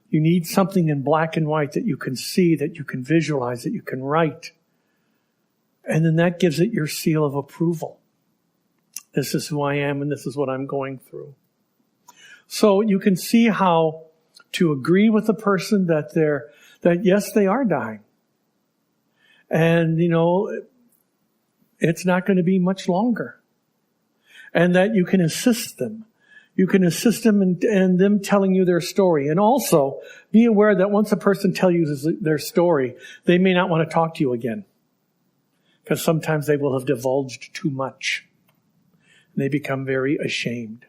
You need something in black and white that you can see, that you can visualize, that you can write. And then that gives it your seal of approval. This is who I am and this is what I'm going through. So you can see how to agree with the person that yes, they are dying. And, it's not going to be much longer. And that you can assist them. You can assist them in them telling you their story. And also, be aware that once a person tells you their story, they may not want to talk to you again. Because sometimes they will have divulged too much. And they become very ashamed.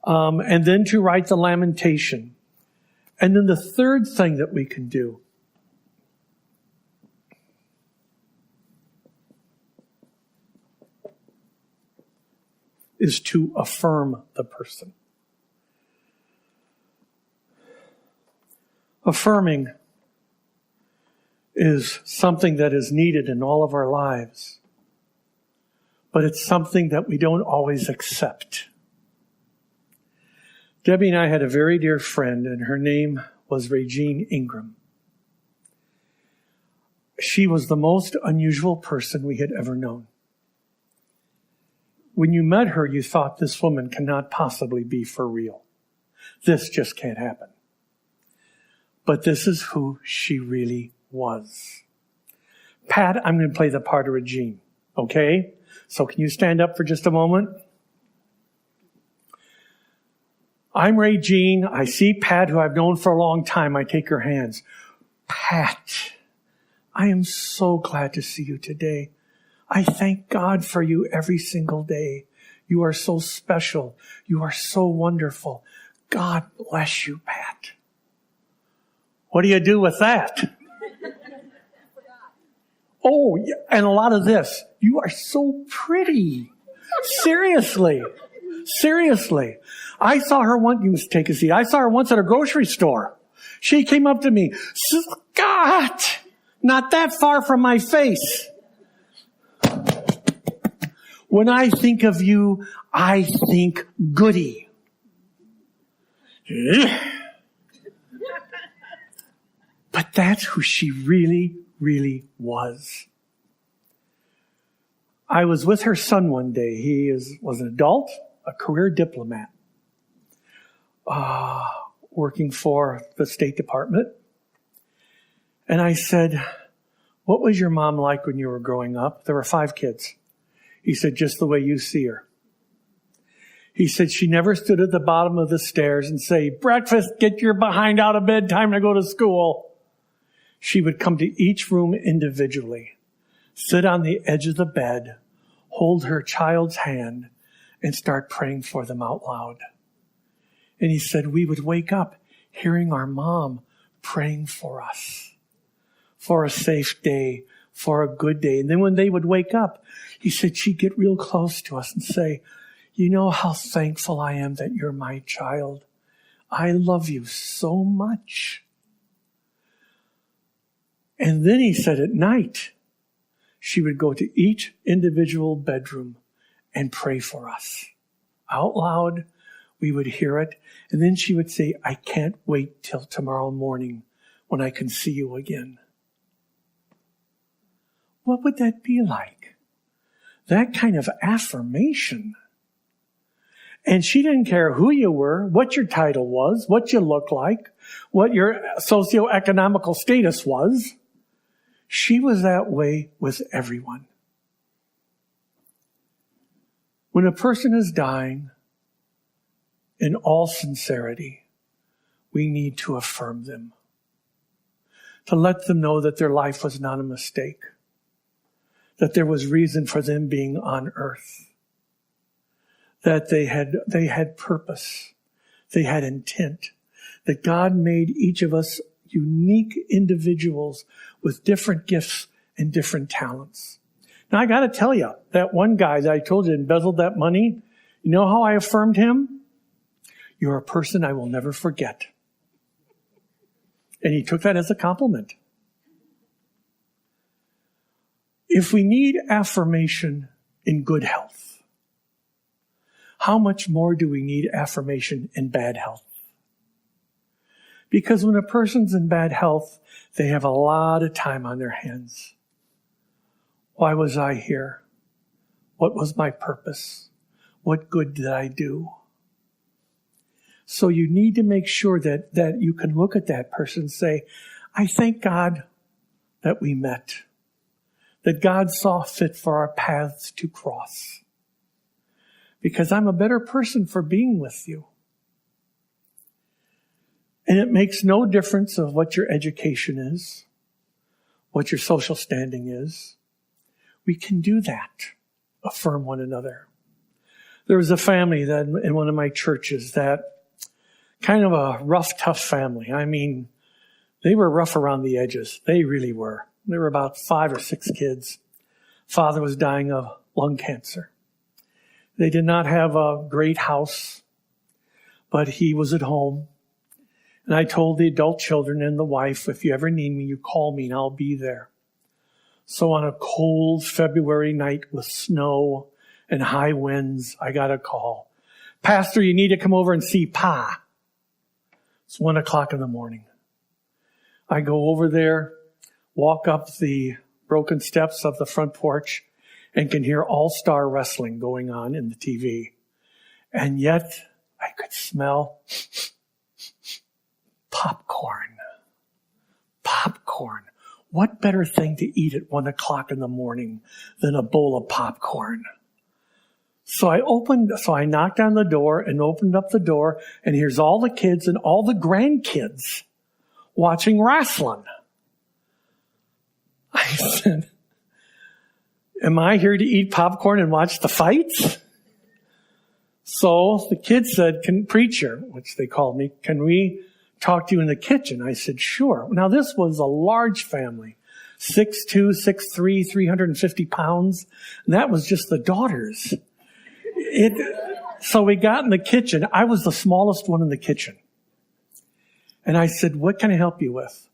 And then to write the lamentation. And then the third thing that we can do is to affirm the person. Affirming is something that is needed in all of our lives, but it's something that we don't always accept. Debbie and I had a very dear friend, and her name was Regine Ingram. She was the most unusual person we had ever known. When you met her, you thought this woman cannot possibly be for real. This just can't happen. But this is who she really was. Pat, I'm going to play the part of Regine, okay? So can you stand up for just a moment? I'm Regine. I see Pat, who I've known for a long time. I take her hands. Pat, I am so glad to see you today. I thank God for you every single day. You are so special. You are so wonderful. God bless you, Pat. What do you do with that? Oh, yeah, and a lot of this. You are so pretty. Seriously. I saw her once. You must take a seat. I saw her once at a grocery store. She came up to me. Scott, not that far from my face. When I think of you, I think Goody. But that's who she really, really was. I was with her son one day. He was an adult, a career diplomat, working for the State Department. And I said, what was your mom like when you were growing up? There were 5 kids. He said, just the way you see her. He said, she never stood at the bottom of the stairs and say, breakfast, get your behind out of bed, time to go to school. She would come to each room individually, sit on the edge of the bed, hold her child's hand, and start praying for them out loud. And he said, we would wake up hearing our mom praying for us. for a safe day, for a good day. And then when they would wake up, he said she'd get real close to us and say, you know how thankful I am that you're my child. I love you so much. And then he said at night, she would go to each individual bedroom and pray for us. Out loud, we would hear it. And then she would say, I can't wait till tomorrow morning when I can see you again. What would that be like? That kind of affirmation. And she didn't care who you were, what your title was, what you looked like, what your socioeconomical status was. She was that way with everyone. When a person is dying, in all sincerity, we need to affirm them. To let them know that their life was not a mistake. That there was reason for them being on earth. That they had purpose. They had intent. That God made each of us unique individuals with different gifts and different talents. Now I got to tell you, that one guy that I told you embezzled that money, you know how I affirmed him? You're a person I will never forget. And he took that as a compliment. If we need affirmation in good health, how much more do we need affirmation in bad health? Because when a person's in bad health, they have a lot of time on their hands. Why was I here? What was my purpose? What good did I do? So you need to make sure that you can look at that person and say, I thank God that we met. That God saw fit for our paths to cross. Because I'm a better person for being with you. And it makes no difference of what your education is, what your social standing is. We can do that. Affirm one another. There was a family that in one of my churches that kind of a rough, tough family. I mean, they were rough around the edges. They really were. There were about 5 or 6 kids. Father was dying of lung cancer. They did not have a great house, but he was at home. And I told the adult children and the wife, if you ever need me, you call me and I'll be there. So on a cold February night with snow and high winds, I got a call. Pastor, you need to come over and see Pa. It's 1 o'clock in the morning. I go over there, walk up the broken steps of the front porch, and can hear all-star wrestling going on in the TV. And yet, I could smell popcorn. Popcorn. What better thing to eat at 1 o'clock in the morning than a bowl of popcorn? So I knocked on the door and opened up the door, and here's all the kids and all the grandkids watching wrestling. I said, am I here to eat popcorn and watch the fights? So the kids said, preacher, which they called me, can we talk to you in the kitchen? I said, sure. Now this was a large family, 6'2", 6'3", 350 pounds. And that was just the daughters. So we got in the kitchen. I was the smallest one in the kitchen. And I said, what can I help you with?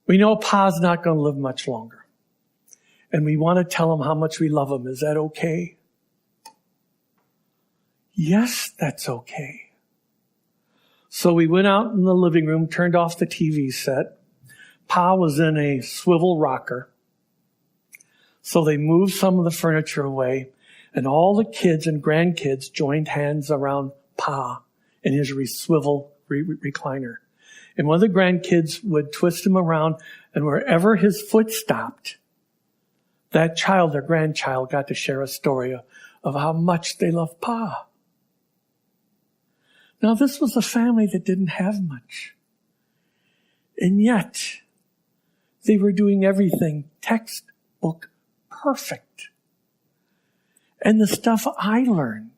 We know Pa's not going to live much longer. And we want to tell him how much we love him. Is that okay? Yes, that's okay. So we went out in the living room, turned off the TV set. Pa was in a swivel rocker. So they moved some of the furniture away, and all the kids and grandkids joined hands around Pa in his swivel recliner. And one of the grandkids would twist him around, and wherever his foot stopped, that child or grandchild got to share a story of how much they loved Pa. Now, this was a family that didn't have much. And yet, they were doing everything textbook perfect. And the stuff I learned.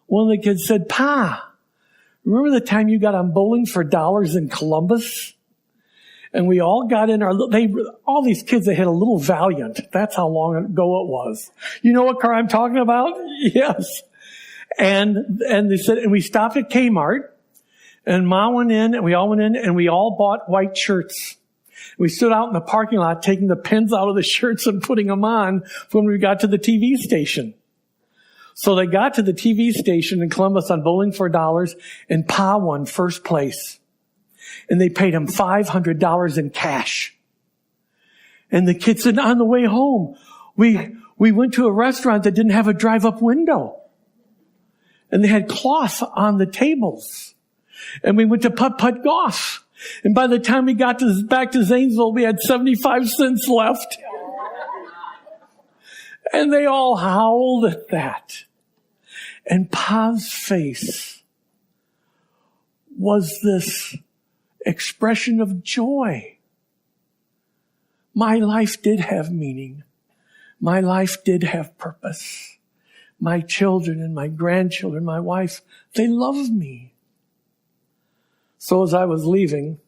One of the kids said, Pa, remember the time you got on Bowling for Dollars in Columbus? And we all got in all these kids, they had a little Valiant. That's how long ago it was. You know what car I'm talking about? Yes. And they said, and we stopped at Kmart, and Ma went in, and we all went in, and we all bought white shirts. We stood out in the parking lot taking the pins out of the shirts and putting them on when we got to the TV station. So they got to the TV station in Columbus on Bowling for $, and Pa won first place. And they paid him $500 in cash. And the kid said, on the way home, we went to a restaurant that didn't have a drive-up window. And they had cloth on the tables. And we went to putt-putt golf. And by the time we got back to Zanesville, we had 75 cents left. And they all howled at that. And Pa's face was this expression of joy. My life did have meaning. My life did have purpose. My children and my grandchildren, my wife, they love me. So as I was leaving,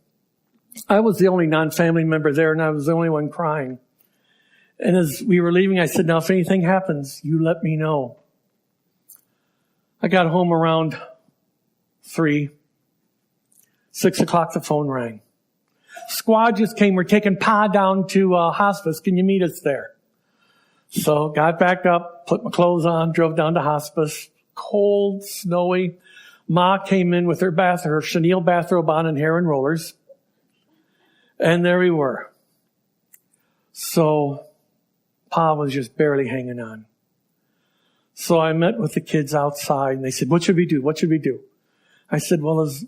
I was the only non-family member there, and I was the only one crying. And as we were leaving, I said, now, if anything happens, you let me know. I got home around 3, 6 o'clock, the phone rang. Squad just came. We're taking Pa down to hospice. Can you meet us there? So got back up, put my clothes on, drove down to hospice. Cold, snowy. Ma came in with her chenille bathrobe on and hair and rollers. And there we were. So Pa was just barely hanging on. So I met with the kids outside, and they said, what should we do? What should we do? I said, well, is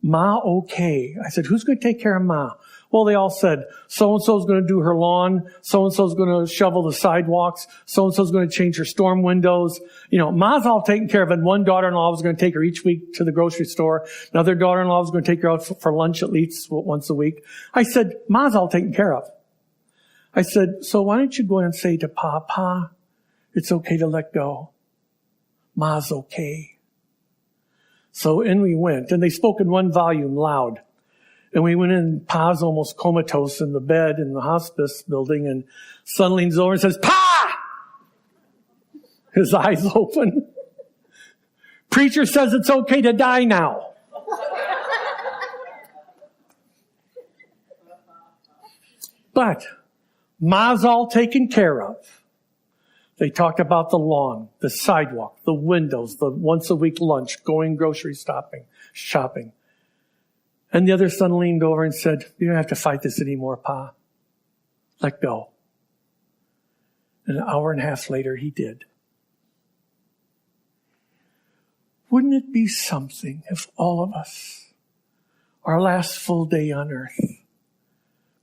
Ma okay? I said, who's going to take care of Ma? Well, they all said, so-and-so's going to do her lawn, so-and-so's going to shovel the sidewalks, so-and-so's going to change her storm windows. You know, Ma's all taken care of, and one daughter-in-law was going to take her each week to the grocery store. Another daughter-in-law was going to take her out for lunch at least once a week. I said, Ma's all taken care of. I said, so why don't you go in and say to Pa, it's okay to let go. Ma's okay. So in we went, and they spoke in one volume loud. And we went in, Pa's almost comatose in the bed in the hospice building, and son leans over and says, Pa! His eyes open. Preacher says it's okay to die now. But Ma's all taken care of. They talked about the lawn, the sidewalk, the windows, the once-a-week lunch, going grocery shopping. And the other son leaned over and said, you don't have to fight this anymore, Pa. Let go. And an hour and a half later, he did. Wouldn't it be something if all of us, our last full day on earth,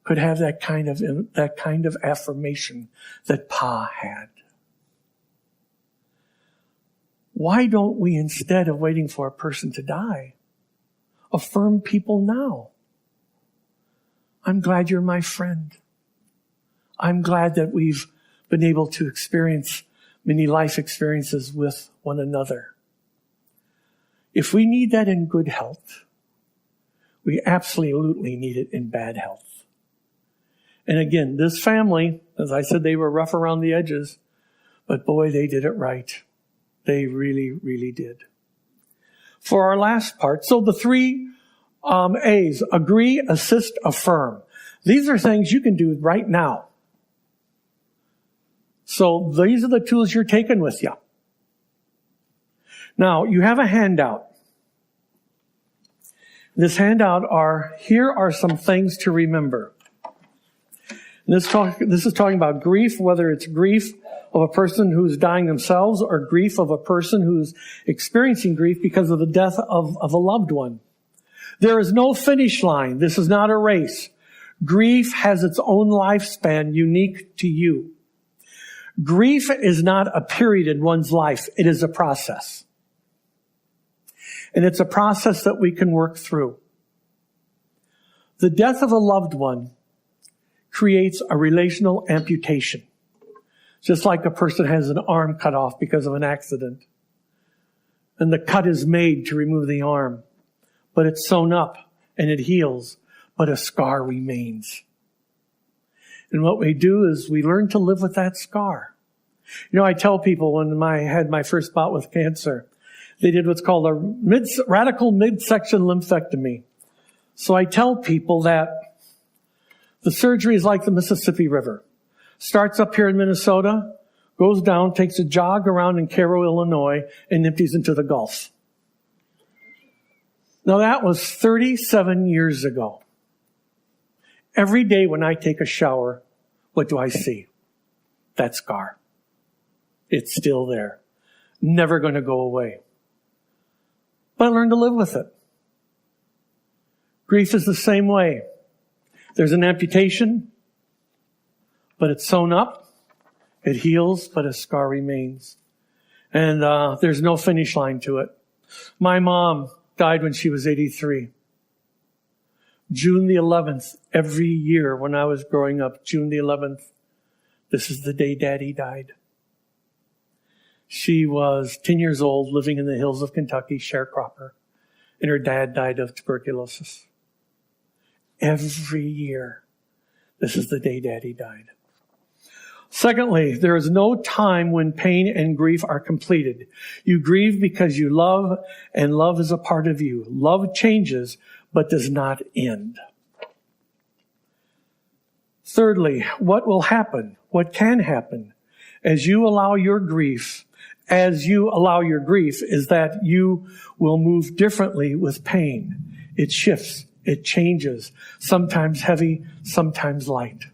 could have that kind of affirmation that Pa had? Why don't we, instead of waiting for a person to die, affirm people now? I'm glad you're my friend. I'm glad that we've been able to experience many life experiences with one another. If we need that in good health, we absolutely need it in bad health. And again, this family, as I said, they were rough around the edges, but boy, they did it right. They really, really did. For our last part, so the 3 A's, agree, assist, affirm. These are things you can do right now. So these are the tools you're taking with you. Now, you have a handout. This handout here are some things to remember. This is talking about grief, whether it's grief of a person who's dying themselves or grief of a person who's experiencing grief because of the death of a loved one. There is no finish line. This is not a race. Grief has its own lifespan unique to you. Grief is not a period in one's life. It is a process. And it's a process that we can work through. The death of a loved one creates a relational amputation. Just like a person has an arm cut off because of an accident. And the cut is made to remove the arm. But it's sewn up and it heals. but a scar remains. And what we do is we learn to live with that scar. You know, I tell people when I had my first bout with cancer, they did what's called a radical midsection lumpectomy. So I tell people that the surgery is like the Mississippi River. Starts up here in Minnesota, goes down, takes a jog around in Cairo, Illinois, and empties into the Gulf. Now that was 37 years ago. Every day when I take a shower, what do I see? That scar. It's still there. Never going to go away. But I learned to live with it. Grief is the same way. There's an amputation, but it's sewn up. It heals, but a scar remains. And there's no finish line to it. My mom died when she was 83. June the 11th, every year when I was growing up, June the 11th, this is the day Daddy died. She was 10 years old, living in the hills of Kentucky, sharecropper, and her dad died of tuberculosis. Every year, this is the day Daddy died. Secondly, there is no time when pain and grief are completed. You grieve because you love, and love is a part of you. Love changes, but does not end. Thirdly, what will happen? What can happen as you allow your grief is that you will move differently with pain. It shifts. It changes. Sometimes heavy, sometimes light.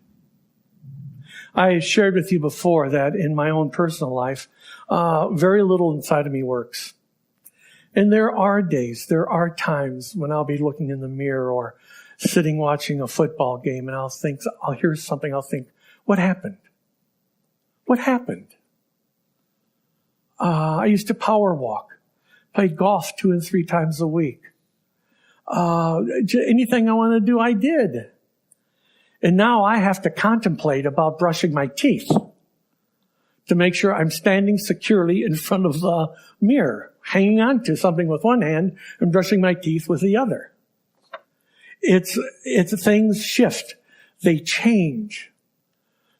I shared with you before that in my own personal life, very little inside of me works. And there are days, there are times when I'll be looking in the mirror or sitting watching a football game and I'll hear something, I'll think, what happened? What happened? I used to power walk, played golf 2 and 3 times a week. Anything I wanted to do, I did. And now I have to contemplate about brushing my teeth to make sure I'm standing securely in front of the mirror, hanging on to something with one hand and brushing my teeth with the other. It's things shift. They change.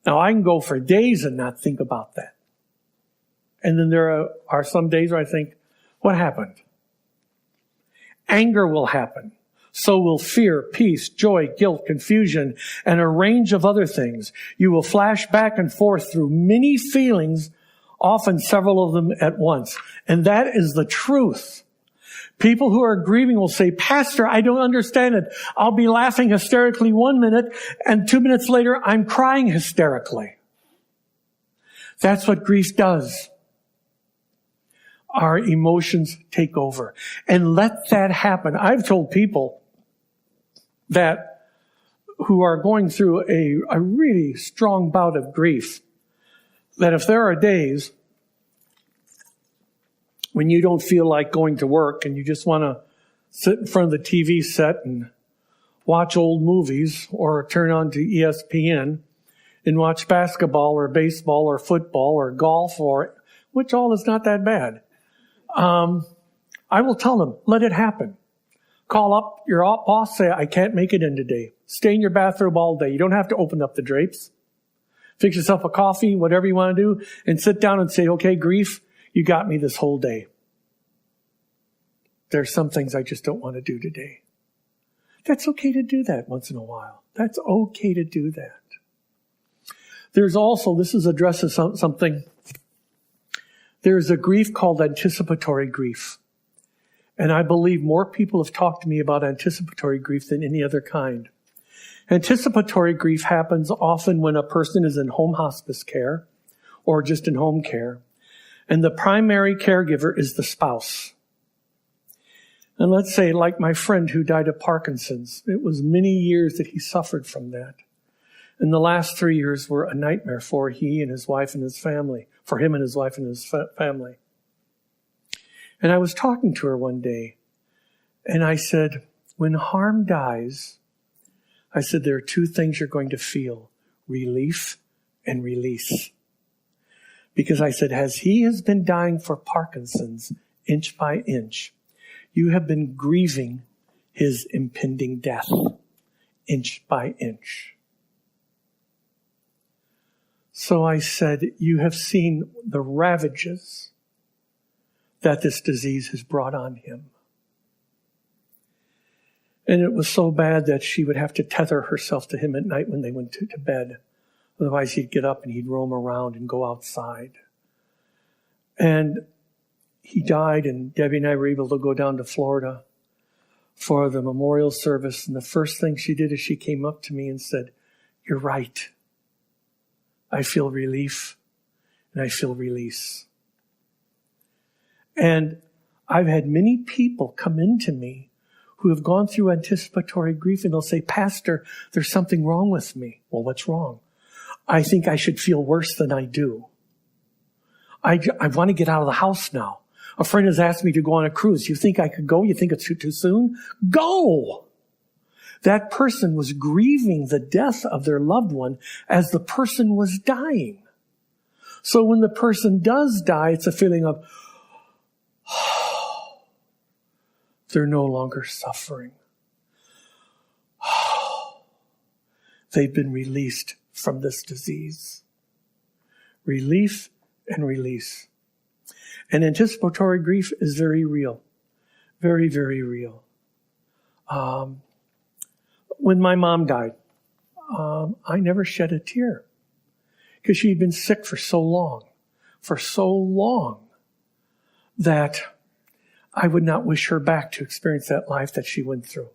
Now I can go for days and not think about that. And then there are some days where I think, what happened? Anger will happen. So will fear, peace, joy, guilt, confusion, and a range of other things. You will flash back and forth through many feelings, often several of them at once. And that is the truth. People who are grieving will say, Pastor, I don't understand it. I'll be laughing hysterically 1 minute, and 2 minutes later, I'm crying hysterically. That's what grief does. Our emotions take over. And let that happen. I've told people that who are going through a really strong bout of grief, that if there are days when you don't feel like going to work and you just want to sit in front of the TV set and watch old movies or turn on to ESPN and watch basketball or baseball or football or golf, or which all is not that bad. I will tell them, let it happen. Call up your boss, say, I can't make it in today. Stay in your bathrobe all day. You don't have to open up the drapes. Fix yourself a coffee, whatever you want to do, and sit down and say, okay, grief, you got me this whole day. There's some things I just don't want to do today. That's okay to do that once in a while. That's okay to do that. There's also, this addresses something. There's a grief called anticipatory grief. And I believe more people have talked to me about anticipatory grief than any other kind. Anticipatory grief happens often when a person is in home hospice care or just in home care, and the primary caregiver is the spouse. And let's say, like my friend who died of Parkinson's, it was many years that he suffered from that. And the last 3 years were a nightmare for he and his wife and his family, for him and his wife and his family. And I was talking to her one day, and I said, when harm dies, I said, there are 2 things you're going to feel, relief and release. Because I said, as he has been dying for Parkinson's inch by inch, you have been grieving his impending death inch by inch. So I said, you have seen the ravages that this disease has brought on him. And it was so bad that she would have to tether herself to him at night when they went to bed. Otherwise, he'd get up and he'd roam around and go outside. And he died, and Debbie and I were able to go down to Florida for the memorial service. And the first thing she did is she came up to me and said, "You're right. I feel relief and I feel release." And I've had many people come into me who have gone through anticipatory grief, and they'll say, "Pastor, there's something wrong with me." Well, what's wrong? I think I should feel worse than I do. I want to get out of the house now. A friend has asked me to go on a cruise. You think I could go? You think it's too soon? Go! That person was grieving the death of their loved one as the person was dying. So when the person does die, it's a feeling of, they're no longer suffering. They've been released from this disease. Relief and release. And anticipatory grief is very real. Very, very real. When my mom died, I never shed a tear because she had been sick for so long that I would not wish her back to experience that life that she went through.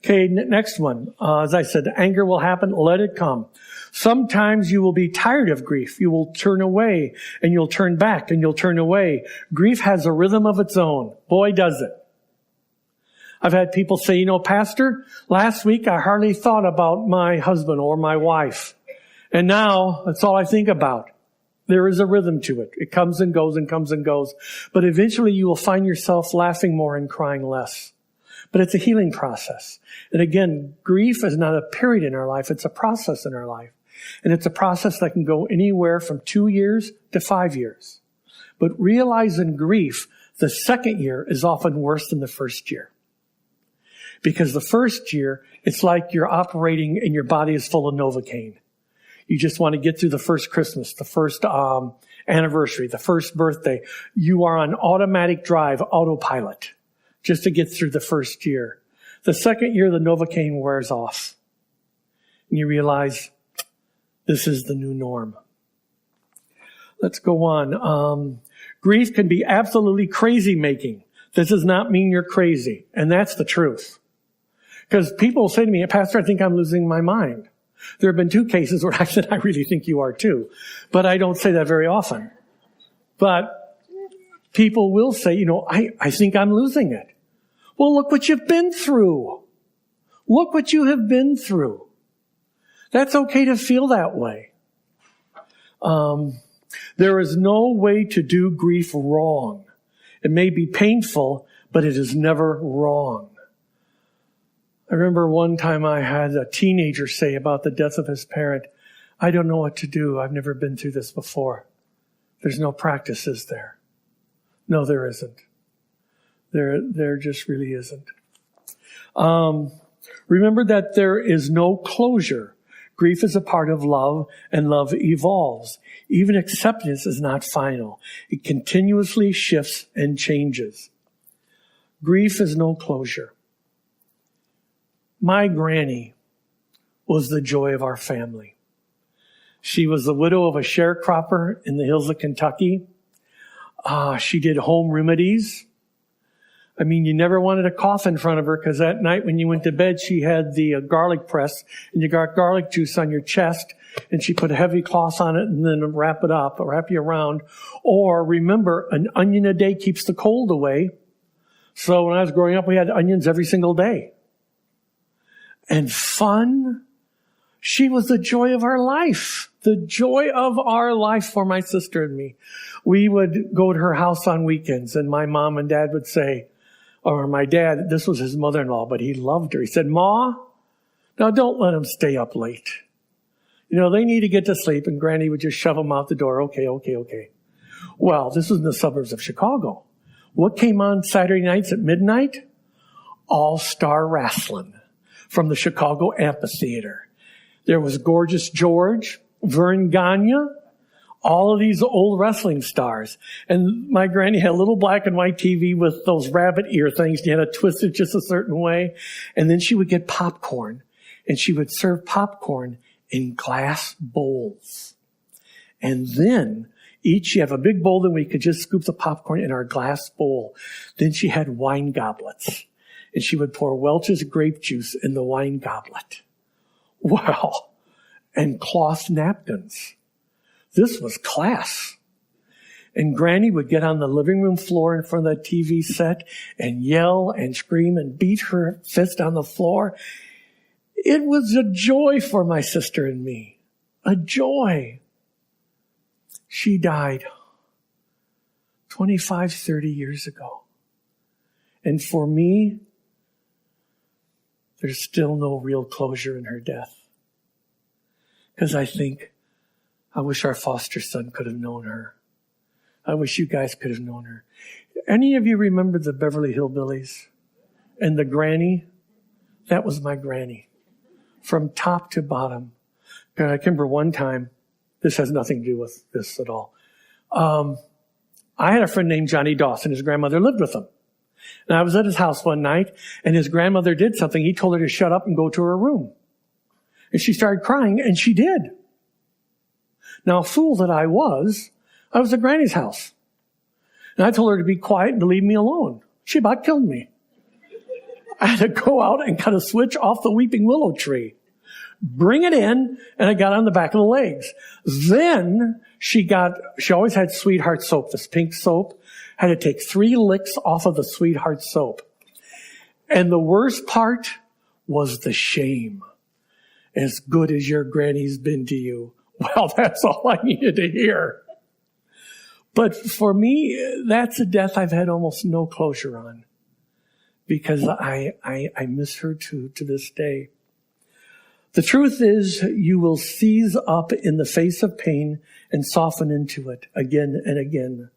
Okay, next one. As I said, anger will happen. Let it come. Sometimes you will be tired of grief. You will turn away, and you'll turn back, and you'll turn away. Grief has a rhythm of its own. Boy, does it. I've had people say, Pastor, last week I hardly thought about my husband or my wife. And now that's all I think about. There is a rhythm to it. It comes and goes and comes and goes. But eventually you will find yourself laughing more and crying less. But it's a healing process. And again, grief is not a period in our life. It's a process in our life. And it's a process that can go anywhere from 2 years to 5 years. But realize in grief, the second year is often worse than the first year. Because the first year, it's like you're operating and your body is full of Novocaine. You just want to get through the first Christmas, the first anniversary, the first birthday. You are on automatic drive, autopilot, just to get through the first year. The second year, the Novocaine wears off. And you realize this is the new norm. Let's go on. Grief can be absolutely crazy making. This does not mean you're crazy. And that's the truth. Because people say to me, "Pastor, I think I'm losing my mind." There have been 2 cases where I said, "I really think you are too." But I don't say that very often. But people will say, I think I'm losing it. Well, look what you've been through. Look what you have been through. That's okay to feel that way. There is no way to do grief wrong. It may be painful, but it is never wrong. I remember one time I had a teenager say about the death of his parent, "I don't know what to do. I've never been through this before." There's no practice, is there? No, there isn't. There just really isn't. Remember that there is no closure. Grief is a part of love, and love evolves. Even acceptance is not final. It continuously shifts and changes. Grief is no closure. My granny was the joy of our family. She was the widow of a sharecropper in the hills of Kentucky. She did home remedies. I mean, you never wanted a cough in front of her because that night when you went to bed, she had the garlic press and you got garlic juice on your chest and she put a heavy cloth on it and then wrap you around. Or remember, an onion a day keeps the cold away. So when I was growing up, we had onions every single day. And fun. She was the joy of our life. The joy of our life for my sister and me. We would go to her house on weekends and my mom and dad would say, or my dad, this was his mother-in-law, but he loved her. He said, "Ma, now don't let them stay up late. They need to get to sleep." And Granny would just shove them out the door. Okay. Well, this was in the suburbs of Chicago. What came on Saturday nights at midnight? All-Star Wrestling. from the Chicago Amphitheater. There was Gorgeous George, Vern Gagne, all of these old wrestling stars. And my granny had a little black and white TV with those rabbit ear things. You had to twist it just a certain way. And then she would get popcorn, and she would serve popcorn in glass bowls. And then each, you have a big bowl, then we could just scoop the popcorn in our glass bowl. Then she had wine goblets, and she would pour Welch's grape juice in the wine goblet. Wow. And cloth napkins. This was class. And Granny would get on the living room floor in front of the TV set and yell and scream and beat her fist on the floor. It was a joy for my sister and me. A joy. She died 25, 30 years ago. And for me, there's still no real closure in her death. Because I wish our foster son could have known her. I wish you guys could have known her. Any of you remember the Beverly Hillbillies? And the granny? That was my granny. From top to bottom. And I remember one time, this has nothing to do with this at all. I had a friend named Johnny Dawson. His grandmother lived with him. And I was at his house one night, and his grandmother did something. He told her to shut up and go to her room. And she started crying, and she did. Now, fool that I was at Granny's house. And I told her to be quiet and to leave me alone. She about killed me. I had to go out and cut a switch off the weeping willow tree, bring it in, and I got on the back of the legs. Then she always had Sweetheart soap, this pink soap. Had to take 3 licks off of the Sweetheart soap. And the worst part was the shame. As good as your granny's been to you. Well, that's all I needed to hear. But for me, that's a death I've had almost no closure on. Because I miss her to this day. The truth is, you will seize up in the face of pain and soften into it again and again.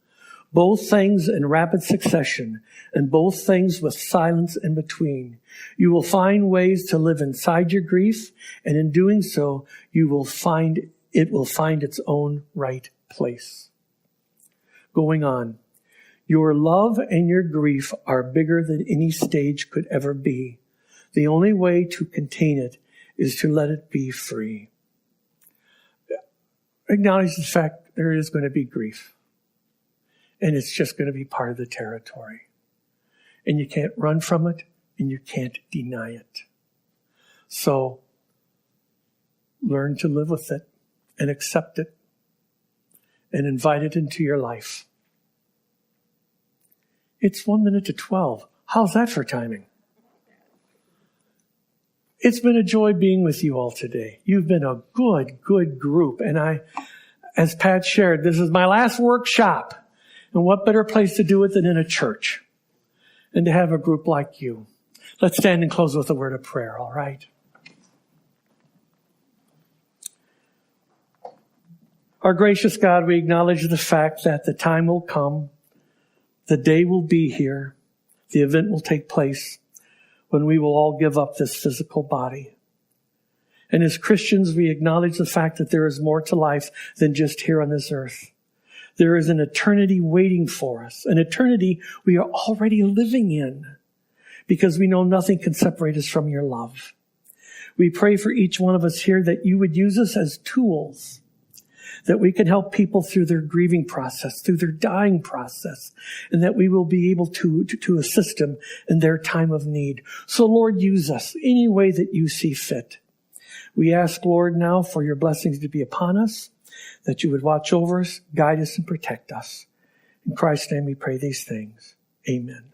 Both things in rapid succession, and both things with silence in between. You will find ways to live inside your grief, and in doing so, it will find its own right place. Going on. Your love and your grief are bigger than any stage could ever be. The only way to contain it is to let it be free. Acknowledge the fact there is going to be grief. And it's just going to be part of the territory. And you can't run from it, and you can't deny it. So, learn to live with it, and accept it, and invite it into your life. It's 1:12. How's that for timing? It's been a joy being with you all today. You've been a good group. And as Pat shared, this is my last workshop. And what better place to do it than in a church? And to have a group like you. Let's stand and close with a word of prayer, all right? Our gracious God, we acknowledge the fact that the time will come, the day will be here, the event will take place when we will all give up this physical body. And as Christians, we acknowledge the fact that there is more to life than just here on this earth. There is an eternity waiting for us, an eternity we are already living in because we know nothing can separate us from your love. We pray for each one of us here that you would use us as tools, that we can help people through their grieving process, through their dying process, and that we will be able to assist them in their time of need. So, Lord, use us any way that you see fit. We ask, Lord, now for your blessings to be upon us, that you would watch over us, guide us, and protect us. In Christ's name we pray these things. Amen.